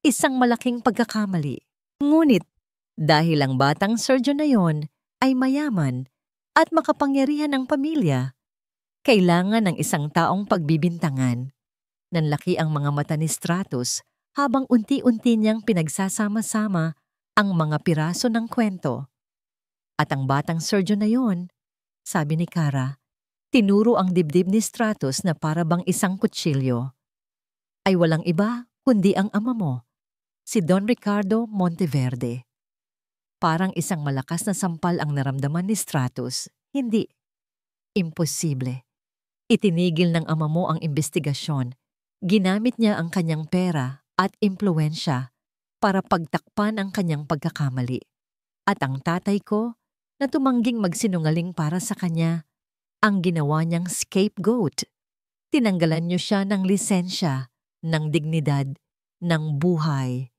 Speaker 1: Isang malaking pagkakamali. Ngunit, dahil ang batang surgeon na yon ay mayaman at makapangyarihan ng pamilya, kailangan ng isang taong pagbibintangan. Nanlaki ang mga mata ni Stratus habang unti-unti niyang pinagsasama-sama ang mga piraso ng kwento. At ang batang surgeon na yon, sabi ni Kara, tinuro ang dibdib ni Stratus na para bang isang kutsilyo. Ay walang iba kundi ang ama mo, si Don Ricardo Monteverde. Parang isang malakas na sampal ang naramdaman ni Stratus. Hindi. Imposible. Itinigil ng ama mo ang investigasyon. Ginamit niya ang kanyang pera at impluwensya para pagtakpan ang kanyang pagkakamali. At ang tatay ko, na tumangging magsinungaling para sa kanya, ang ginawa niyang scapegoat. Tinanggalan niyo siya ng lisensya, ng dignidad, ng buhay.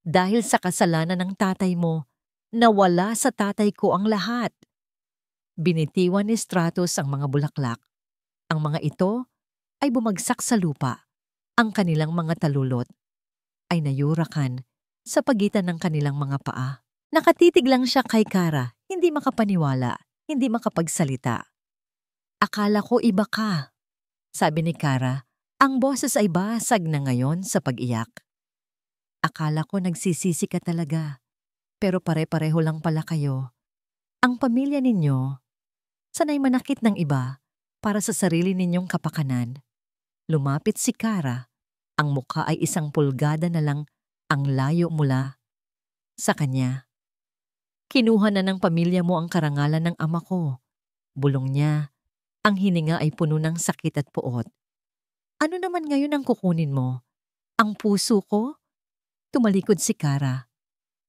Speaker 1: Dahil sa kasalanan ng tatay mo, nawala sa tatay ko ang lahat. Binitiwan ni Stratus ang mga bulaklak. Ang mga ito ay bumagsak sa lupa. Ang kanilang mga talulot ay nayurakan sa pagitan ng kanilang mga paa. Nakatitig lang siya kay Kara, hindi makapaniwala, hindi makapagsalita. Akala ko iba ka, sabi ni Kara. Ang boses ay basag na ngayon sa pag-iyak. Akala ko nagsisisi ka talaga, pero pare-pareho lang pala kayo. Ang pamilya ninyo, sanay manakit ng iba para sa sarili ninyong kapakanan. Lumapit si Kara, ang mukha ay 1 pulgada na lang ang layo mula sa kanya. Kinuha na ng pamilya mo ang karangalan ng ama ko. Bulong niya, ang hininga ay puno ng sakit at puot. Ano naman ngayon ang kukunin mo? Ang puso ko? Tumalikod si Kara.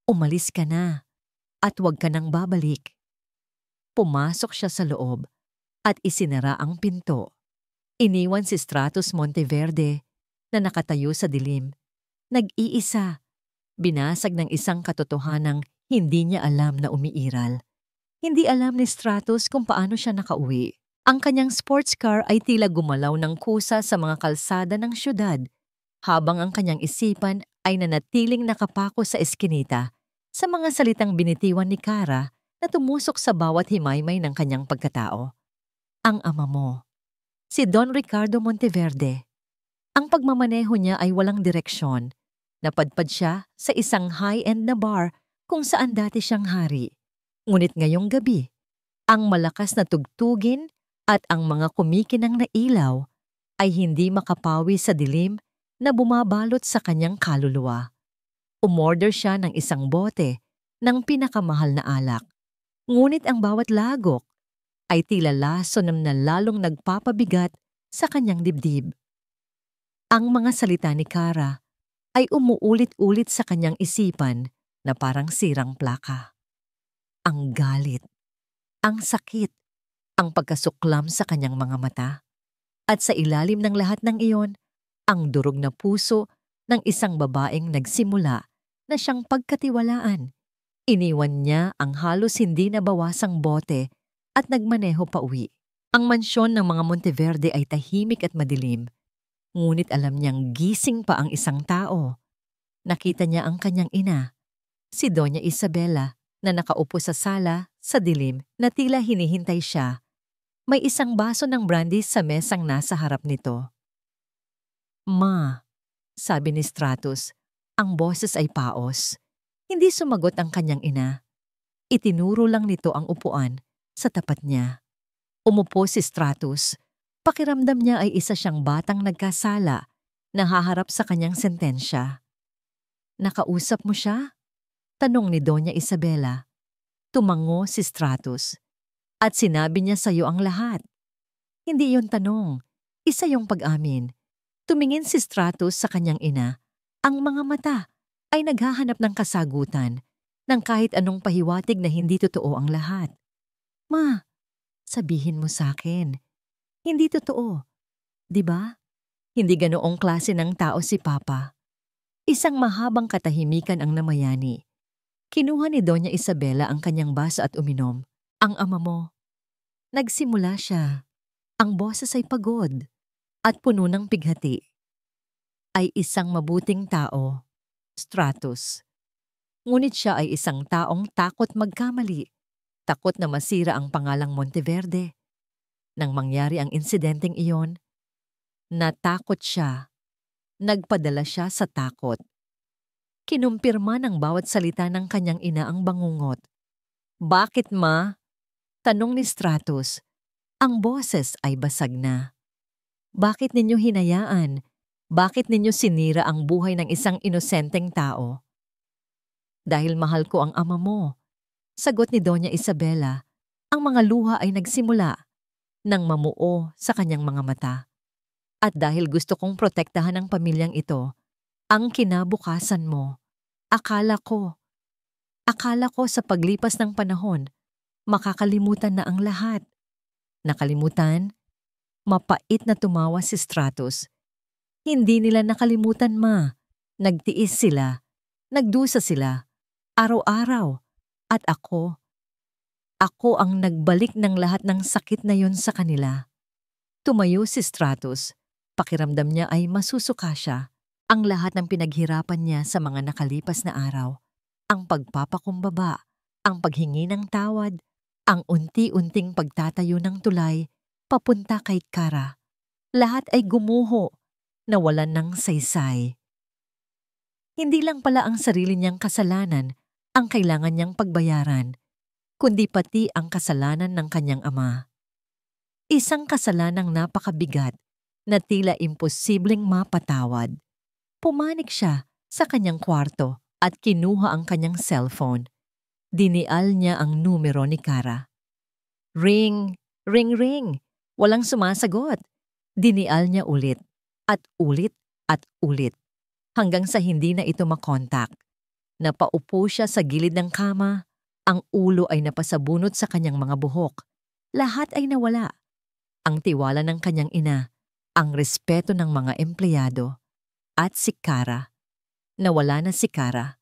Speaker 1: Umalis ka na at huwag ka nang babalik. Pumasok siya sa loob at isinara ang pinto. Iniwan si Stratus Monteverde na nakatayo sa dilim. Nag-iisa. Binasag ng isang katotohanang hindi niya alam na umiiral. Hindi alam ni Stratus kung paano siya nakauwi. Ang kanyang sports car ay tila gumalaw ng kusa sa mga kalsada ng syudad, habang ang kanyang isipan ay nanatiling nakapako sa eskinita sa mga salitang binitiwan ni Kara na tumusok sa bawat himaymay ng kanyang pagkatao. Ang ama mo, si Don Ricardo Monteverde. Ang pagmamaneho niya ay walang direksyon. Napadpad siya sa isang high-end na bar kung saan dati siyang hari. Ngunit ngayong gabi, ang malakas na tugtugin at ang mga kumikinang na ilaw ay hindi makapawi sa dilim na bumabalot sa kanyang kaluluwa. Umorder siya ng isang bote ng pinakamahal na alak. Ngunit ang bawat lagok ay tila laso na lalong nagpapabigat sa kanyang dibdib. Ang mga salita ni Kara ay umuulit-ulit sa kanyang isipan na parang sirang plaka. Ang galit, ang sakit, ang pagkasuklam sa kanyang mga mata. At sa ilalim ng lahat ng iyon, ang durog na puso ng isang babaeng nagsimula na siyang pagkatiwalaan. Iniwan niya ang halos hindi nabawasang bote at nagmaneho pa uwi. Ang mansyon ng mga Monteverde ay tahimik at madilim, ngunit alam niyang gising pa ang isang tao. Nakita niya ang kanyang ina, si Doña Isabela, na nakaupo sa sala sa dilim na tila hinihintay siya. May isang baso ng brandy sa mesang nasa harap nito. Ma, sabi ni Stratus, ang boses ay paos. Hindi sumagot ang kanyang ina. Itinuro lang nito ang upuan sa tapat niya. Umupo si Stratus. Pakiramdam niya ay isa siyang batang nagkasala na haharap sa kanyang sentensya. Nakausap mo siya? Tanong ni Doña Isabela. Tumango si Stratus. At sinabi niya sa iyo ang lahat. Hindi iyon tanong. Isa yung pag-amin. Tumingin si Stratus sa kanyang ina. Ang mga mata ay naghahanap ng kasagutan ng kahit anong pahiwatig na hindi totoo ang lahat. Ma, sabihin mo sa akin. Hindi totoo. Di ba? Hindi ganoong klase ng tao si Papa. Isang mahabang katahimikan ang namayani. Kinuha ni Doña Isabela ang kanyang baso at uminom. Ang ama mo. Nagsimula siya. Ang boses ay pagod at puno ng pighati. Ay isang mabuting tao, Stratus. Ngunit siya ay isang taong takot magkamali. Takot na masira ang pangalang Monteverde. Nang mangyari ang insidenteng iyon, natakot siya. Nagpadala siya sa takot. Kinumpirma ng bawat salita ng kanyang ina ang bangungot. Bakit ma? Tanong ni Stratus. Ang boses ay basag na. Bakit ninyo hinayaan? Bakit ninyo sinira ang buhay ng isang inosenteng tao? Dahil mahal ko ang ama mo. Sagot ni Doña Isabela. Ang mga luha ay nagsimula nang mamuo sa kanyang mga mata. At dahil gusto kong protektahan ang pamilyang ito, ang kinabukasan mo, akala ko sa paglipas ng panahon, makakalimutan na ang lahat. Nakalimutan? Mapait na tumawa si Stratus. Hindi nila nakalimutan, ma. Nagtiis sila, nagdusa sila, araw-araw. At ako ang nagbalik ng lahat ng sakit na yon sa kanila. Tumayo si Stratus. Pakiramdam niya ay masusuka siya. Ang lahat ng pinaghirapan niya sa mga nakalipas na araw. Ang pagpapakumbaba, ang paghingi ng tawad, ang unti-unting pagtatayo ng tulay, papunta kay Kara. Lahat ay gumuho, nawalan ng saysay. Hindi lang pala ang sarili niyang kasalanan ang kailangan niyang pagbayaran, kundi pati ang kasalanan ng kanyang ama. Isang kasalanang napakabigat na tila imposibleng mapatawad. Pumanik siya sa kanyang kwarto at kinuha ang kanyang cellphone. Dinial niya ang numero ni Kara. Ring, ring, ring. Walang sumasagot. Dinial niya ulit at ulit at ulit hanggang sa hindi na ito makontak. Napaupo siya sa gilid ng kama. Ang ulo ay napasabunot sa kanyang mga buhok. Lahat ay nawala. Ang tiwala ng kanyang ina, ang respeto ng mga empleyado, at si Kara. Nawala na si Kara.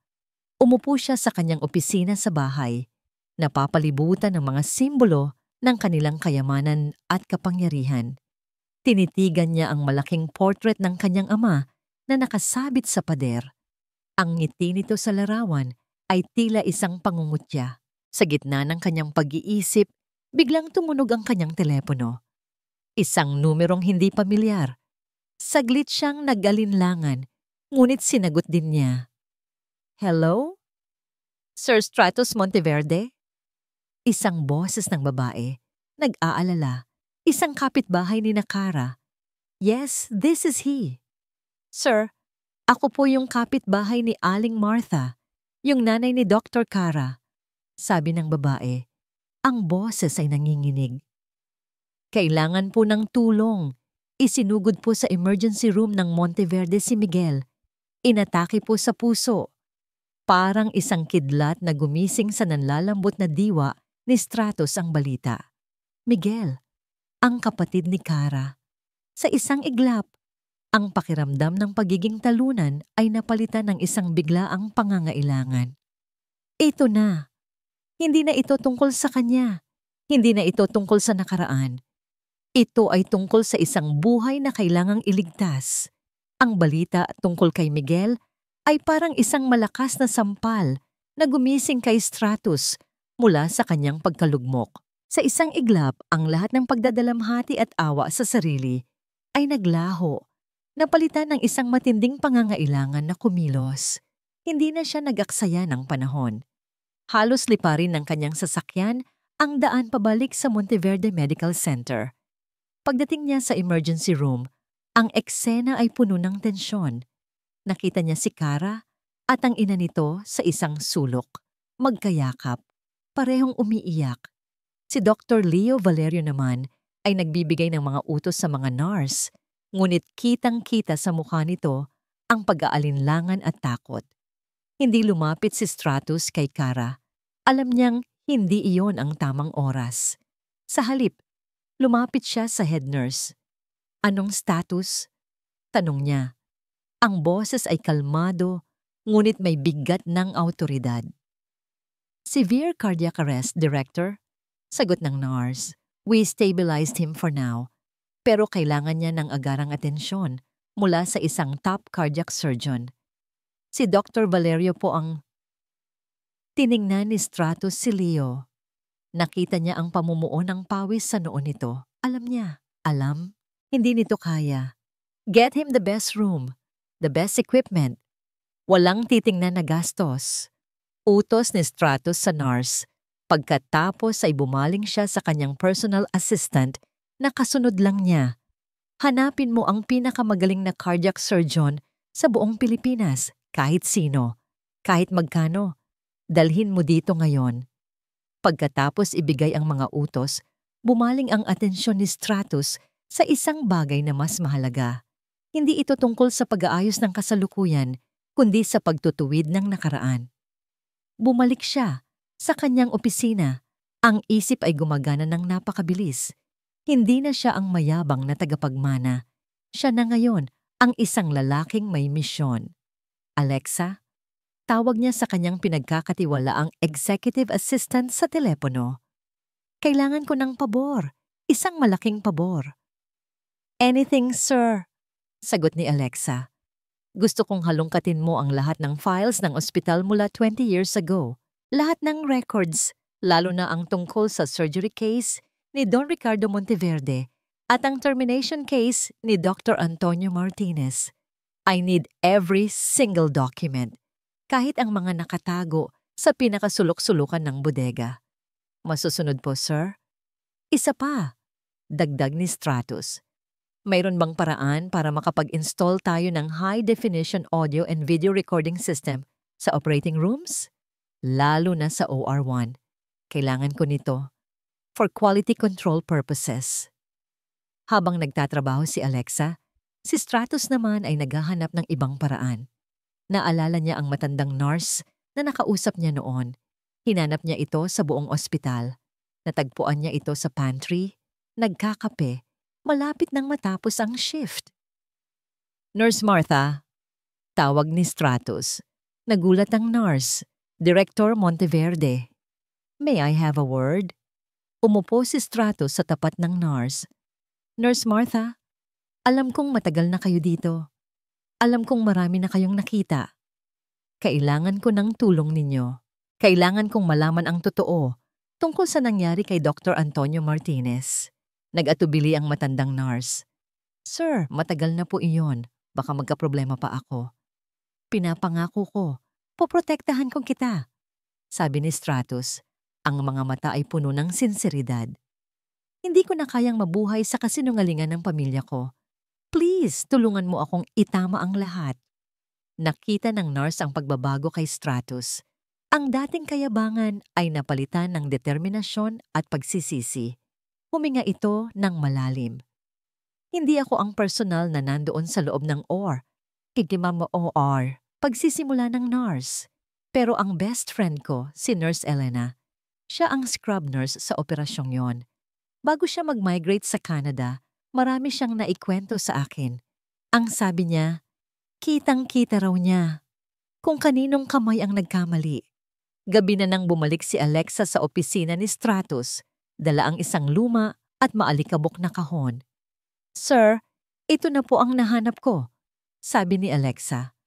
Speaker 1: Umupo siya sa kanyang opisina sa bahay, napapalibutan ng mga simbolo ng kanilang kayamanan at kapangyarihan. Tinitigan niya ang malaking portrait ng kanyang ama na nakasabit sa pader. Ang ngiti nito sa larawan ay tila isang pangungutya. Sa gitna ng kanyang pag-iisip, biglang tumunog ang kanyang telepono. Isang numerong hindi pamilyar. Saglit siyang nag-alinlangan, ngunit sinagot din niya. Hello? Sir Stratus Monteverde? Isang boses ng babae, nag-aalala, isang kapitbahay ni Kara. Yes, this is he. Sir, ako po yung kapitbahay ni Aling Martha, yung nanay ni Dr. Kara. Sabi ng babae, ang boses ay nanginginig. Kailangan po ng tulong. Isinugod po sa emergency room ng Monteverde si Miguel. Inatake po sa puso. Parang isang kidlat na gumising sa nanlalambot na diwa ni Stratus ang balita. Miguel, ang kapatid ni Kara. Sa isang iglap, ang pakiramdam ng pagiging talunan ay napalitan ng isang biglaang pangangailangan. Ito na. Hindi na ito tungkol sa kanya. Hindi na ito tungkol sa nakaraan. Ito ay tungkol sa isang buhay na kailangang iligtas. Ang balita tungkol kay Miguel ay parang isang malakas na sampal na gumising kay Stratus mula sa kanyang pagkalugmok. Sa isang iglap, ang lahat ng pagdadalamhati at awa sa sarili ay naglaho, napalitan ng isang matinding pangangailangan na kumilos. Hindi na siya nag-aksaya ng panahon. Halos liparin ng kanyang sasakyan ang daan pabalik sa Monteverde Medical Center. Pagdating niya sa emergency room, ang eksena ay puno ng tensyon. Nakita niya si Kara at ang ina nito sa isang sulok, magkayakap, parehong umiiyak. Si Dr. Leo Valerio naman ay nagbibigay ng mga utos sa mga nurse, ngunit kitang-kita sa mukha nito ang pag-aalinlangan at takot. Hindi lumapit si Stratus kay Kara. Alam niyang hindi iyon ang tamang oras. Sa halip, lumapit siya sa head nurse. Anong status? Tanong niya. Ang boses ay kalmado, ngunit may bigat ng awtoridad. Severe cardiac arrest, Director. Sagot ng nurse. We stabilized him for now, pero kailangan niya ng agarang atensyon mula sa isang top cardiac surgeon. Si Dr. Valerio po ang... Tiningnan ni Stratos si Leo. Nakita niya ang pamumuo ng pawis sa noo nito. Alam niya. Alam? Hindi nito kaya. Get him the best room, the best equipment. Walang titingnan na gastos. Utos ni Stratos sa nurse. Pagkatapos ay bumaling siya sa kanyang personal assistant na kasunod lang niya. Hanapin mo ang pinakamagaling na cardiac surgeon sa buong Pilipinas, kahit sino, kahit magkano. Dalhin mo dito ngayon. Pagkatapos ibigay ang mga utos, bumaling ang atensyon ni Stratos sa isang bagay na mas mahalaga. Hindi ito tungkol sa pag-aayos ng kasalukuyan, kundi sa pagtutuwid ng nakaraan. Bumalik siya sa kanyang opisina. Ang isip ay gumagana ng napakabilis. Hindi na siya ang mayabang na tagapagmana. Siya na ngayon ang isang lalaking may misyon. Alexa, tawag niya sa kanyang pinagkakatiwalaang executive assistant sa telepono. Kailangan ko ng pabor, isang malaking pabor. Anything, sir, sagot ni Alexa. Gusto kong halongkatin mo ang lahat ng files ng ospital mula 20 years ago. Lahat ng records, lalo na ang tungkol sa surgery case ni Don Ricardo Monteverde at ang termination case ni Dr. Antonio Martinez. I need every single document, kahit ang mga nakatago sa pinakasulok-sulukan ng bodega. Masusunod po, sir? Isa pa, dagdag ni Stratos. Mayroon bang paraan para makapag-install tayo ng high-definition audio and video recording system sa operating rooms? Lalo na sa OR1. Kailangan ko nito for quality control purposes. Habang nagtatrabaho si Alexa, si Stratos naman ay naghahanap ng ibang paraan. Naalala niya ang matandang nurse na nakausap niya noon. Hinanap niya ito sa buong ospital. Natagpuan niya ito sa pantry, nagkakape, malapit nang matapos ang shift. Nurse Martha, tawag ni Stratos. Nagulat ang nurse, Director Monteverde. May I have a word? Umupo si Stratos sa tapat ng nurse. Nurse Martha, alam kong matagal na kayo dito. Alam kong marami na kayong nakita. Kailangan ko ng tulong ninyo. Kailangan kong malaman ang totoo tungkol sa nangyari kay Dr. Antonio Martinez. Nag-atubili ang matandang nurse. Sir, matagal na po iyon. Baka magkaproblema pa ako. Pinapangako ko, poprotektahan kong kita. Sabi ni Stratos, ang mga mata ay puno ng sinseridad. Hindi ko na kayang mabuhay sa kasinungalingan ng pamilya ko. Please, tulungan mo akong itama ang lahat. Nakita ng nurse ang pagbabago kay Stratos. Ang dating kayabangan ay napalitan ng determinasyon at pagsisisi. Huminga ito ng malalim. Hindi ako ang personal na nandoon sa loob ng OR. Kikimam mo OR, pagsisimula ng nurse. Pero ang best friend ko, si Nurse Elena, siya ang scrub nurse sa operasyong yon. Bago siya mag-migrate sa Canada, marami siyang naikwento sa akin. Ang sabi niya, kitang-kita raw niya kung kaninong kamay ang nagkamali. Gabi na nang bumalik si Alexa sa opisina ni Stratos, dala ang isang luma at maalikabok na kahon. Sir, ito na po ang nahanap ko, sabi ni Alexa.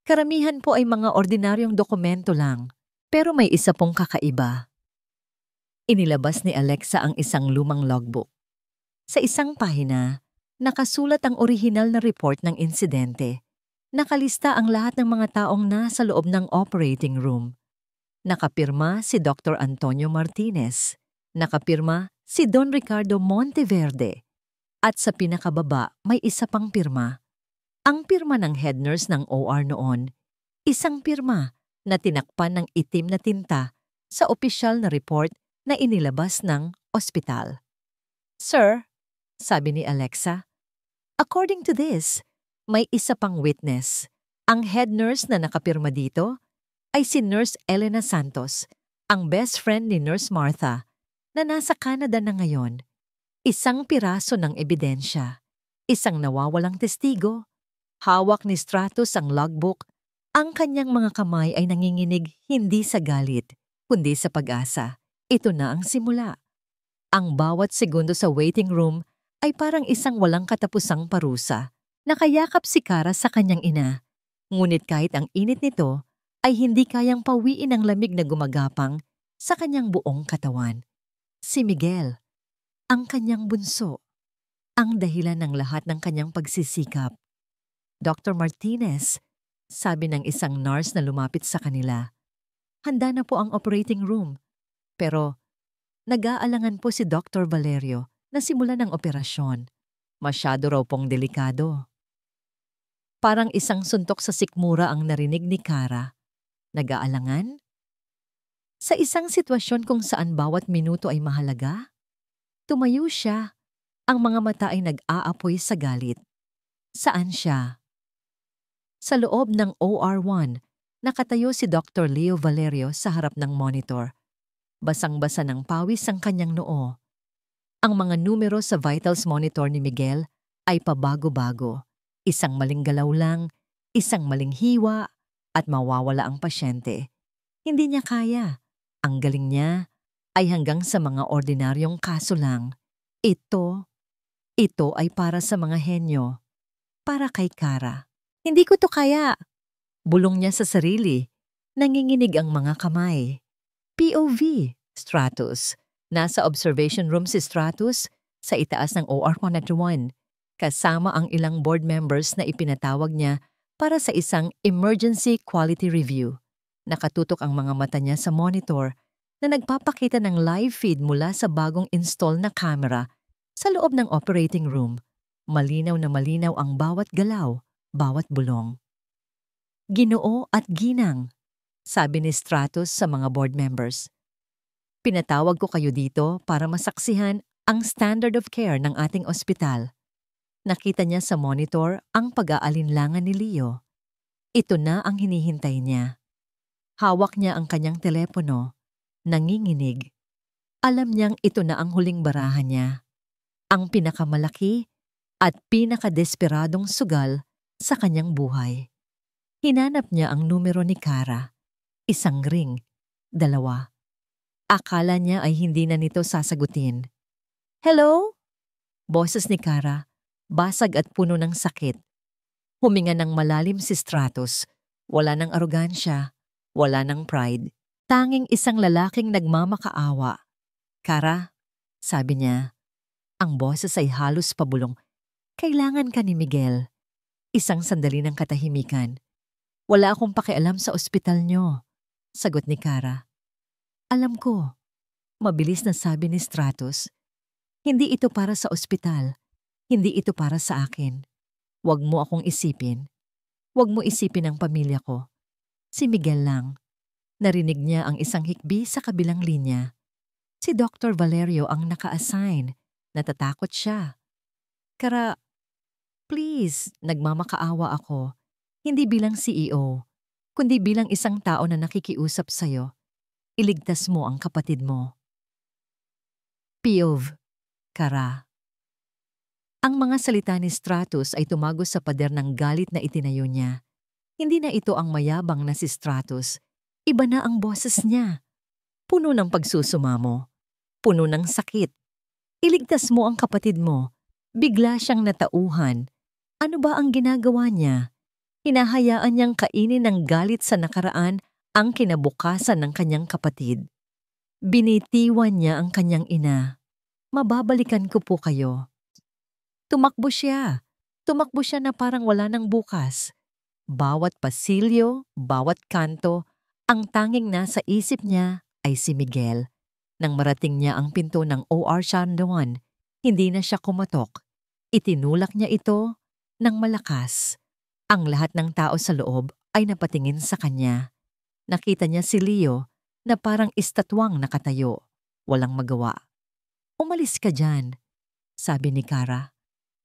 Speaker 1: Karamihan po ay mga ordinaryong dokumento lang, pero may isa pong kakaiba. Inilabas ni Alexa ang isang lumang logbook. Sa isang pahina, nakasulat ang orihinal na report ng insidente. Nakalista ang lahat ng mga taong nasa loob ng operating room. Nakapirma si Dr. Antonio Martinez. Nakapirma si Don Ricardo Monteverde. At sa pinakababa may isa pang pirma. Ang pirma ng head nurse ng OR noon. Isang pirma na tinakpan ng itim na tinta sa opisyal na report na inilabas ng ospital. Sir, sabi ni Alexa, according to this, may isa pang witness. Ang head nurse na nakapirma dito ay si Nurse Elena Santos, ang best friend ni Nurse Martha, na nasa Canada na ngayon. Isang piraso ng ebidensya, isang nawawalang testigo, Hawak ni Stratus ang logbook. Ang kanyang mga kamay ay nanginginig hindi sa galit, kundi sa pag-asa. Ito na ang simula. Ang bawat segundo sa waiting room ay parang isang walang katapusang parusa. Nakayakap si Kara sa kanyang ina. Ngunit kahit ang init nito ay hindi kayang pawiin ang lamig na gumagapang sa kanyang buong katawan. Si Miguel, ang kanyang bunso, ang dahilan ng lahat ng kanyang pagsisikap. Dr. Martinez, sabi ng isang nurse na lumapit sa kanila. Handa na po ang operating room. Pero nag-aalangan po si Dr. Valerio na simulan ng operasyon. Masyado raw pong delikado. Parang isang suntok sa sikmura ang narinig ni Kara. Nag-aalangan? Sa isang sitwasyon kung saan bawat minuto ay mahalaga? Tumayo siya. Ang mga mata ay nag-aapoy sa galit. Saan siya? Sa loob ng OR1, nakatayo si Dr. Leo Valerio sa harap ng monitor. Basang-basa ng pawis ang kanyang noo. Ang mga numero sa vitals monitor ni Miguel ay pabago-bago. Isang maling galaw lang, isang maling hiwa, at mawawala ang pasyente. Hindi niya kaya. Ang galing niya ay hanggang sa mga ordinaryong kaso lang. Ito ay para sa mga henyo. Para kay Kara. Hindi ko to kaya. Bulong niya sa sarili. Nanginginig ang mga kamay. POV, Stratus. Nasa observation room si Stratus sa itaas ng OR101 kasama ang ilang board members na ipinatawag niya para sa isang emergency quality review. Nakatutok ang mga mata niya sa monitor na nagpapakita ng live feed mula sa bagong install na camera sa loob ng operating room. Malinaw na malinaw ang bawat galaw, bawat bulong. Ginoo at ginang, sabi ni Stratus sa mga board members. Pinatawag ko kayo dito para masaksihan ang standard of care ng ating ospital. Nakita niya sa monitor ang pag-aalinlangan ni Leo. Ito na ang hinihintay niya. Hawak niya ang kanyang telepono, nanginginig. Alam niyang ito na ang huling barahan niya. Ang pinakamalaki at pinakadesperadong sugal sa kanyang buhay. Hinanap niya ang numero ni Kara. Isang ring, 2. Akala niya ay hindi na nito sasagutin. Hello? Boses ni Kara, basag at puno ng sakit. Huminga ng malalim si Stratus. Wala ng arogansya, wala ng pride. Tanging isang lalaking nagmamakaawa. Kara, sabi niya. Ang boses ay halos pabulong. Kailangan ka ni Miguel. Isang sandali ng katahimikan. Wala akong pakialam sa ospital niyo, sagot ni Kara. Alam ko, mabilis na sabi ni Stratus. Hindi ito para sa ospital. Hindi ito para sa akin. Huwag mo akong isipin. Huwag mo isipin ang pamilya ko. Si Miguel lang. Narinig niya ang isang hikbi sa kabilang linya. Si Dr. Valerio ang naka-assign. Natatakot siya. Kara, please, nagmamakaawa ako. Hindi bilang CEO, kundi bilang isang tao na nakikiusap sa'yo. Iligtas mo ang kapatid mo. POV, Kara. Ang mga salita ni Stratus ay tumagos sa pader ng galit na itinayo niya. Hindi na ito ang mayabang na si Stratus. Iba na ang boses niya. Puno ng pagsusumamo. Puno ng sakit. Iligtas mo ang kapatid mo. Bigla siyang natauhan. Ano ba ang ginagawa niya? Hinahayaan niyang kainin ng galit sa nakaraan ang kinabukasan ng kanyang kapatid. Binitiwan niya ang kanyang ina. Mababalikan ko po kayo. Tumakbo siya. Tumakbo siya na parang wala ng bukas. Bawat pasilyo, bawat kanto, ang tanging nasa isip niya ay si Miguel. Nang marating niya ang pinto ng OR Shandoan, hindi na siya kumatok. Itinulak niya ito ng malakas. Ang lahat ng tao sa loob ay napatingin sa kanya. Nakita niya si Leo na parang estatwang nakatayo. Walang magawa. Umalis ka dyan, sabi ni Kara.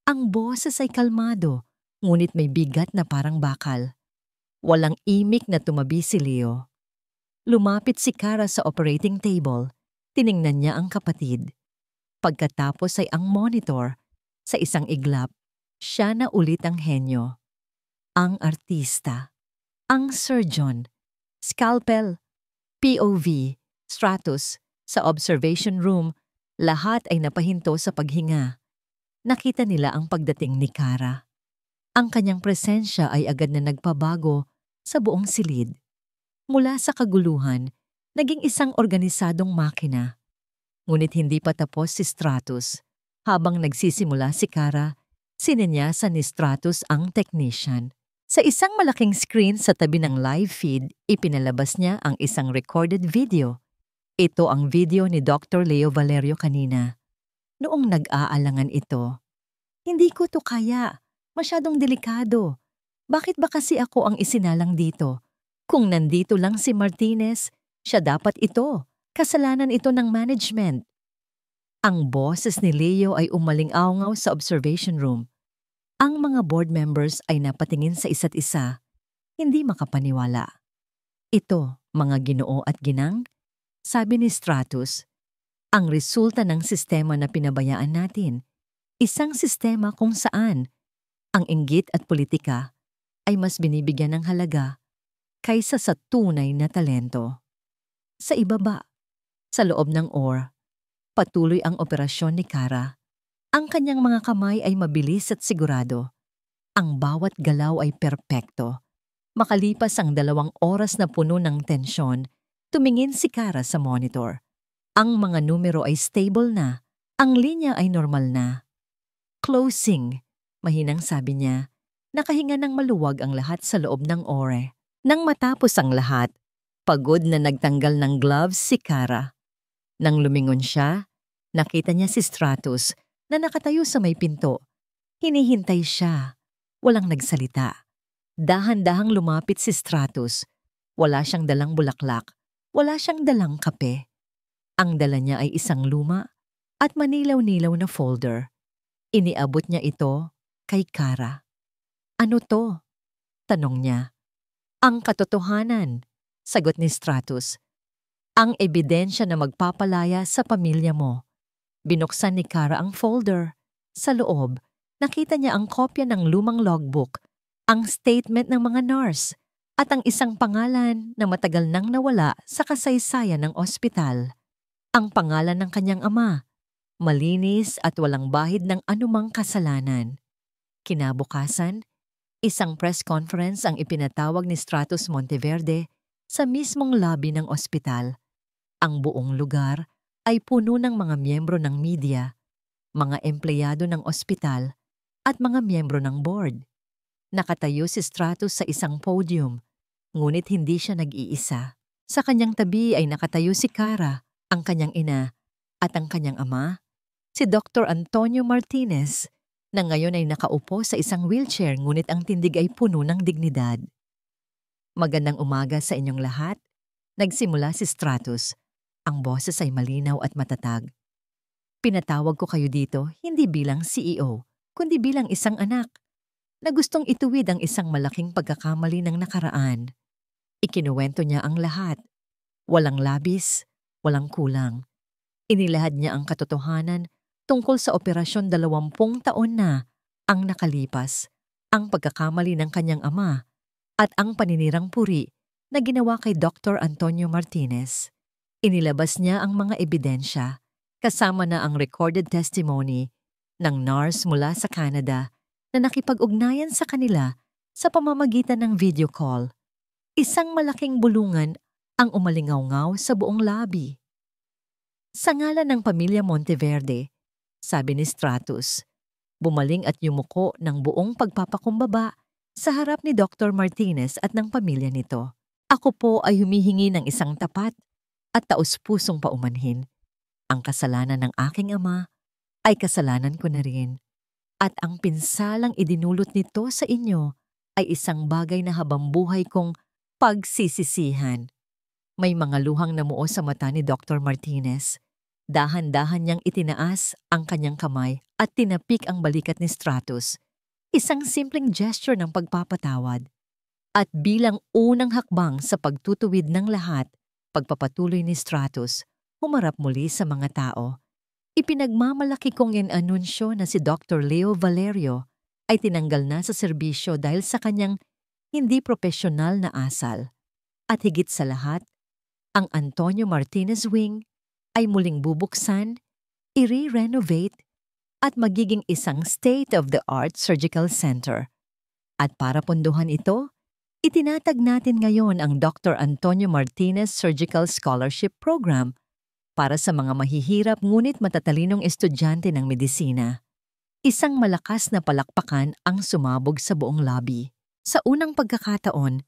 Speaker 1: Ang boses ay kalmado, ngunit may bigat na parang bakal. Walang imik na tumabi si Leo. Lumapit si Kara sa operating table. Tiningnan niya ang kapatid. Pagkatapos ay ang monitor. Sa isang iglap, siya na ulit ang henyo. ang artista, ang surgeon, scalpel, POV, Stratus, sa observation room, lahat ay napahinto sa paghinga. Nakita nila ang pagdating ni Kara. Ang kanyang presensya ay agad na nagpabago sa buong silid. Mula sa kaguluhan, naging isang organisadong makina. Ngunit hindi pa tapos si Stratus. Habang nagsisimula si Kara, sinenyasan ni Stratus ang technician. Sa isang malaking screen sa tabi ng live feed, ipinalabas niya ang isang recorded video. Ito ang video ni Dr. Leo Valerio kanina. Noong nag-aalangan ito, "Hindi ko to kaya. Masyadong delikado. Bakit ba kasi ako ang isinalang dito? Kung nandito lang si Martinez, siya dapat ito. Kasalanan ito ng management." Ang boses ni Leo ay umaling-awngaw sa observation room. Ang mga board members ay napatingin sa isa't isa, hindi makapaniwala. "Ito, mga ginoo at ginang," sabi ni Stratus, "ang resulta ng sistema na pinabayaan natin. Isang sistema kung saan ang inggit at politika ay mas binibigyan ng halaga kaysa sa tunay na talento." Sa ibaba, sa loob ng OR, patuloy ang operasyon ni Kara. Ang kanyang mga kamay ay mabilis at sigurado. Ang bawat galaw ay perpekto. Makalipas ang 2 oras na puno ng tensyon, tumingin si Kara sa monitor. Ang mga numero ay stable na. Ang linya ay normal na. "Closing," mahinang sabi niya. Nakahinga ng maluwag ang lahat sa loob ng OR. Nang matapos ang lahat, pagod na nagtanggal ng gloves si Kara. Nang lumingon siya, nakita niya si Stratus na nakatayo sa may pinto. Hinihintay siya. Walang nagsalita. Dahan-dahang lumapit si Stratus. Wala siyang dalang bulaklak. Wala siyang dalang kape. Ang dala niya ay isang luma at manilaw-nilaw na folder. Iniabot niya ito kay Kara. "Ano to?" tanong niya. "Ang katotohanan," sagot ni Stratus. "Ang ebidensya na magpapalaya sa pamilya mo." Binuksan ni Kara ang folder. Sa loob, nakita niya ang kopya ng lumang logbook, ang statement ng mga nurse, at ang isang pangalan na matagal nang nawala sa kasaysayan ng ospital. Ang pangalan ng kanyang ama, malinis at walang bahid ng anumang kasalanan. Kinabukasan, isang press conference ang ipinatawag ni Stratus Monteverde sa mismong lobby ng ospital. Ang buong lugar ay puno ng mga miyembro ng media, mga empleyado ng ospital, at mga miyembro ng board. Nakatayo si Stratus sa isang podium, ngunit hindi siya nag-iisa. Sa kanyang tabi ay nakatayo si Kara, ang kanyang ina, at ang kanyang ama, si Dr. Antonio Martinez, na ngayon ay nakaupo sa isang wheelchair ngunit ang tindig ay puno ng dignidad. "Magandang umaga sa inyong lahat," nagsimula si Stratus. Ang boses ay malinaw at matatag. "Pinatawag ko kayo dito hindi bilang CEO, kundi bilang isang anak na gustong ituwid ang isang malaking pagkakamali ng nakaraan." Ikinuwento niya ang lahat. Walang labis, walang kulang. Inilahad niya ang katotohanan tungkol sa operasyon 20 taon na ang nakalipas, ang pagkakamali ng kanyang ama, at ang paninirang puri na ginawa kay Dr. Antonio Martinez. Inilabas niya ang mga ebidensya, kasama na ang recorded testimony ng nurse mula sa Canada na nakipag-ugnayan sa kanila sa pamamagitan ng video call. Isang malaking bulungan ang umalingaw-ngaw sa buong lobby. "Sa ngalan ng pamilya Monteverde," sabi ni Stratus, bumaling at yumuko ng buong pagpapakumbaba sa harap ni Dr. Martinez at ng pamilya nito. "Ako po ay humihingi ng isang tapat at taus-pusong paumanhin. Ang kasalanan ng aking ama ay kasalanan ko na rin. At ang pinsalang idinulot nito sa inyo ay isang bagay na habambuhay kong pagsisisihan." May mga luhang namuo sa mata ni Dr. Martinez. Dahan-dahan niyang itinaas ang kanyang kamay at tinapik ang balikat ni Stratus. Isang simpleng gesture ng pagpapatawad. At bilang unang hakbang sa pagtutuwid ng lahat, pagpapatuloy ni Stratus, humarap muli sa mga tao. "Ipinagmamalaki kong inanunsyo na si Dr. Leo Valerio ay tinanggal na sa serbisyo dahil sa kanyang hindi propesyonal na asal. At higit sa lahat, ang Antonio Martinez Wing ay muling bubuksan, i-renovate at magiging isang state-of-the-art surgical center. At para punduhan ito, itinatag natin ngayon ang Dr. Antonio Martinez Surgical Scholarship Program para sa mga mahihirap ngunit matatalinong estudyante ng medisina. Isang malakas na palakpakan ang sumabog sa buong lobby. Sa unang pagkakataon,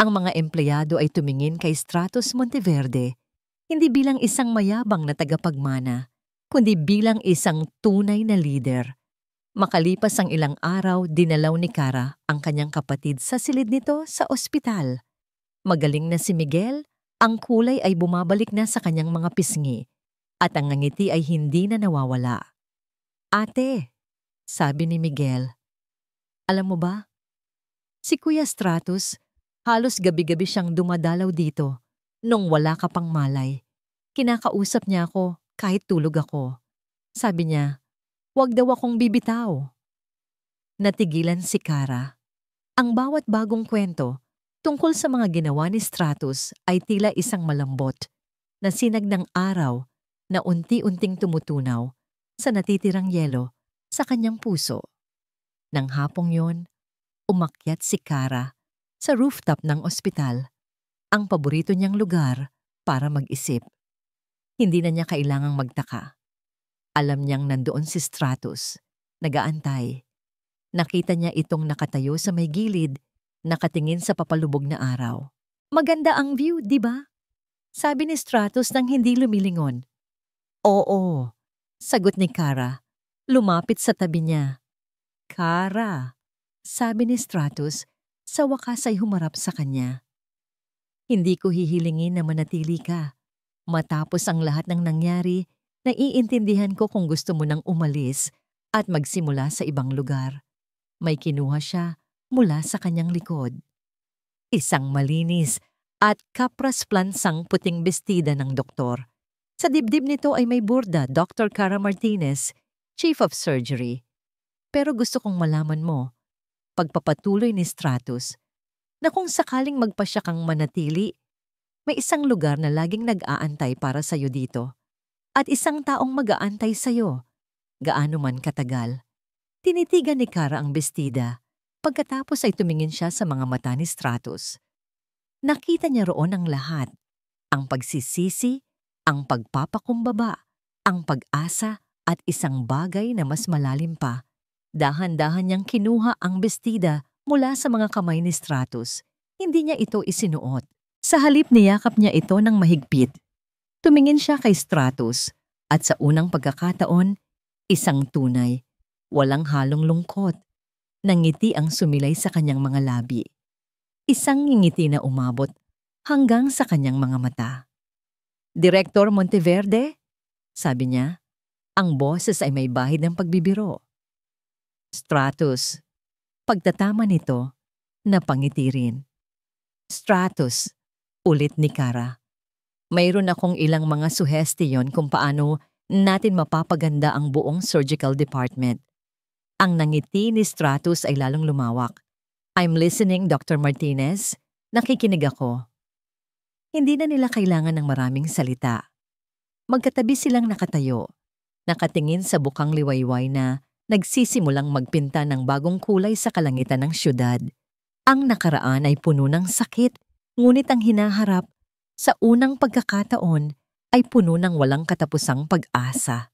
Speaker 1: ang mga empleyado ay tumingin kay Stratos Monteverde hindi bilang isang mayabang na tagapagmana, kundi bilang isang tunay na leader. Makalipas ang ilang araw, dinalaw ni Cara ang kanyang kapatid sa silid nito sa ospital. Magaling na si Miguel, ang kulay ay bumabalik na sa kanyang mga pisngi at ang ngiti ay hindi na nawawala. "Ate," sabi ni Miguel, "alam mo ba? Si Kuya Stratos, halos gabi-gabi siyang dumadalaw dito nung wala ka pang malay. Kinakausap niya ako kahit tulog ako. Sabi niya, huwag daw akong bibitaw." Natigilan si Cara. Ang bawat bagong kwento tungkol sa mga ginawa ni Stratos ay tila isang malambot na sinag ng araw na unti-unting tumutunaw sa natitirang yelo sa kanyang puso. Nang hapong yon, umakyat si Cara sa rooftop ng ospital, ang paborito niyang lugar para mag-isip. Hindi na niya kailangang magtaka. Alam niyang nandoon si Stratos, nagaantay. Nakita niya itong nakatayo sa may gilid, nakatingin sa papalubog na araw. "Maganda ang view, di ba?" sabi ni Stratos nang hindi lumilingon. "Oo," sagot ni Cara, lumapit sa tabi niya. "Cara," sabi ni Stratos, sa wakas ay humarap sa kanya. "Hindi ko hihilingin na manatili ka. Matapos ang lahat ng nangyari, naiintindihan ko kung gusto mo nang umalis at magsimula sa ibang lugar." May kinuha siya mula sa kanyang likod. Isang malinis at kapras-plansang puting bestida ng doktor. Sa dibdib nito ay may burda, Dr. Cara Martinez, Chief of Surgery. Pero gusto kong malaman mo, pagpapatuloy ni Stratos, na kung sakaling magpasya kang manatili, may isang lugar na laging nag-aantay para sa'yo dito. At isang taong mag-aantay sa'yo, gaano man katagal. Tinitigan ni Cara ang bestida. Pagkatapos ay tumingin siya sa mga mata ni Stratos. Nakita niya roon ang lahat. Ang pagsisisi, ang pagpapakumbaba, ang pag-asa at isang bagay na mas malalim pa. Dahan-dahan niyang kinuha ang bestida mula sa mga kamay ni Stratos. Hindi niya ito isinuot. Sa halip niyakap niya ito ng mahigpit. Tumingin siya kay Stratos at sa unang pagkakataon, isang tunay, walang halong lungkot. Nangiti ang sumilay sa kanyang mga labi. Isang ngiti na umabot hanggang sa kanyang mga mata. "Direktor Monteverde?" sabi niya. Ang boses ay may bahid ng pagbibiro. "Stratos." Pagtatama nito, napangiti rin. "Stratos," ulit ni Cara. "Mayroon akong ilang mga suhestiyon kung paano natin mapapaganda ang buong surgical department." Ang nangiti ni Stratos ay lalong lumawak. "I'm listening, Dr. Martinez. Nakikinig ako." Hindi na nila kailangan ng maraming salita. Magkatabi silang nakatayo, nakatingin sa bukang liwayway na nagsisimulang magpinta ng bagong kulay sa kalangitan ng syudad. Ang nakaraan ay puno ng sakit, ngunit ang hinaharap sa unang pagkakataon ay puno ng walang katapusang pag-asa.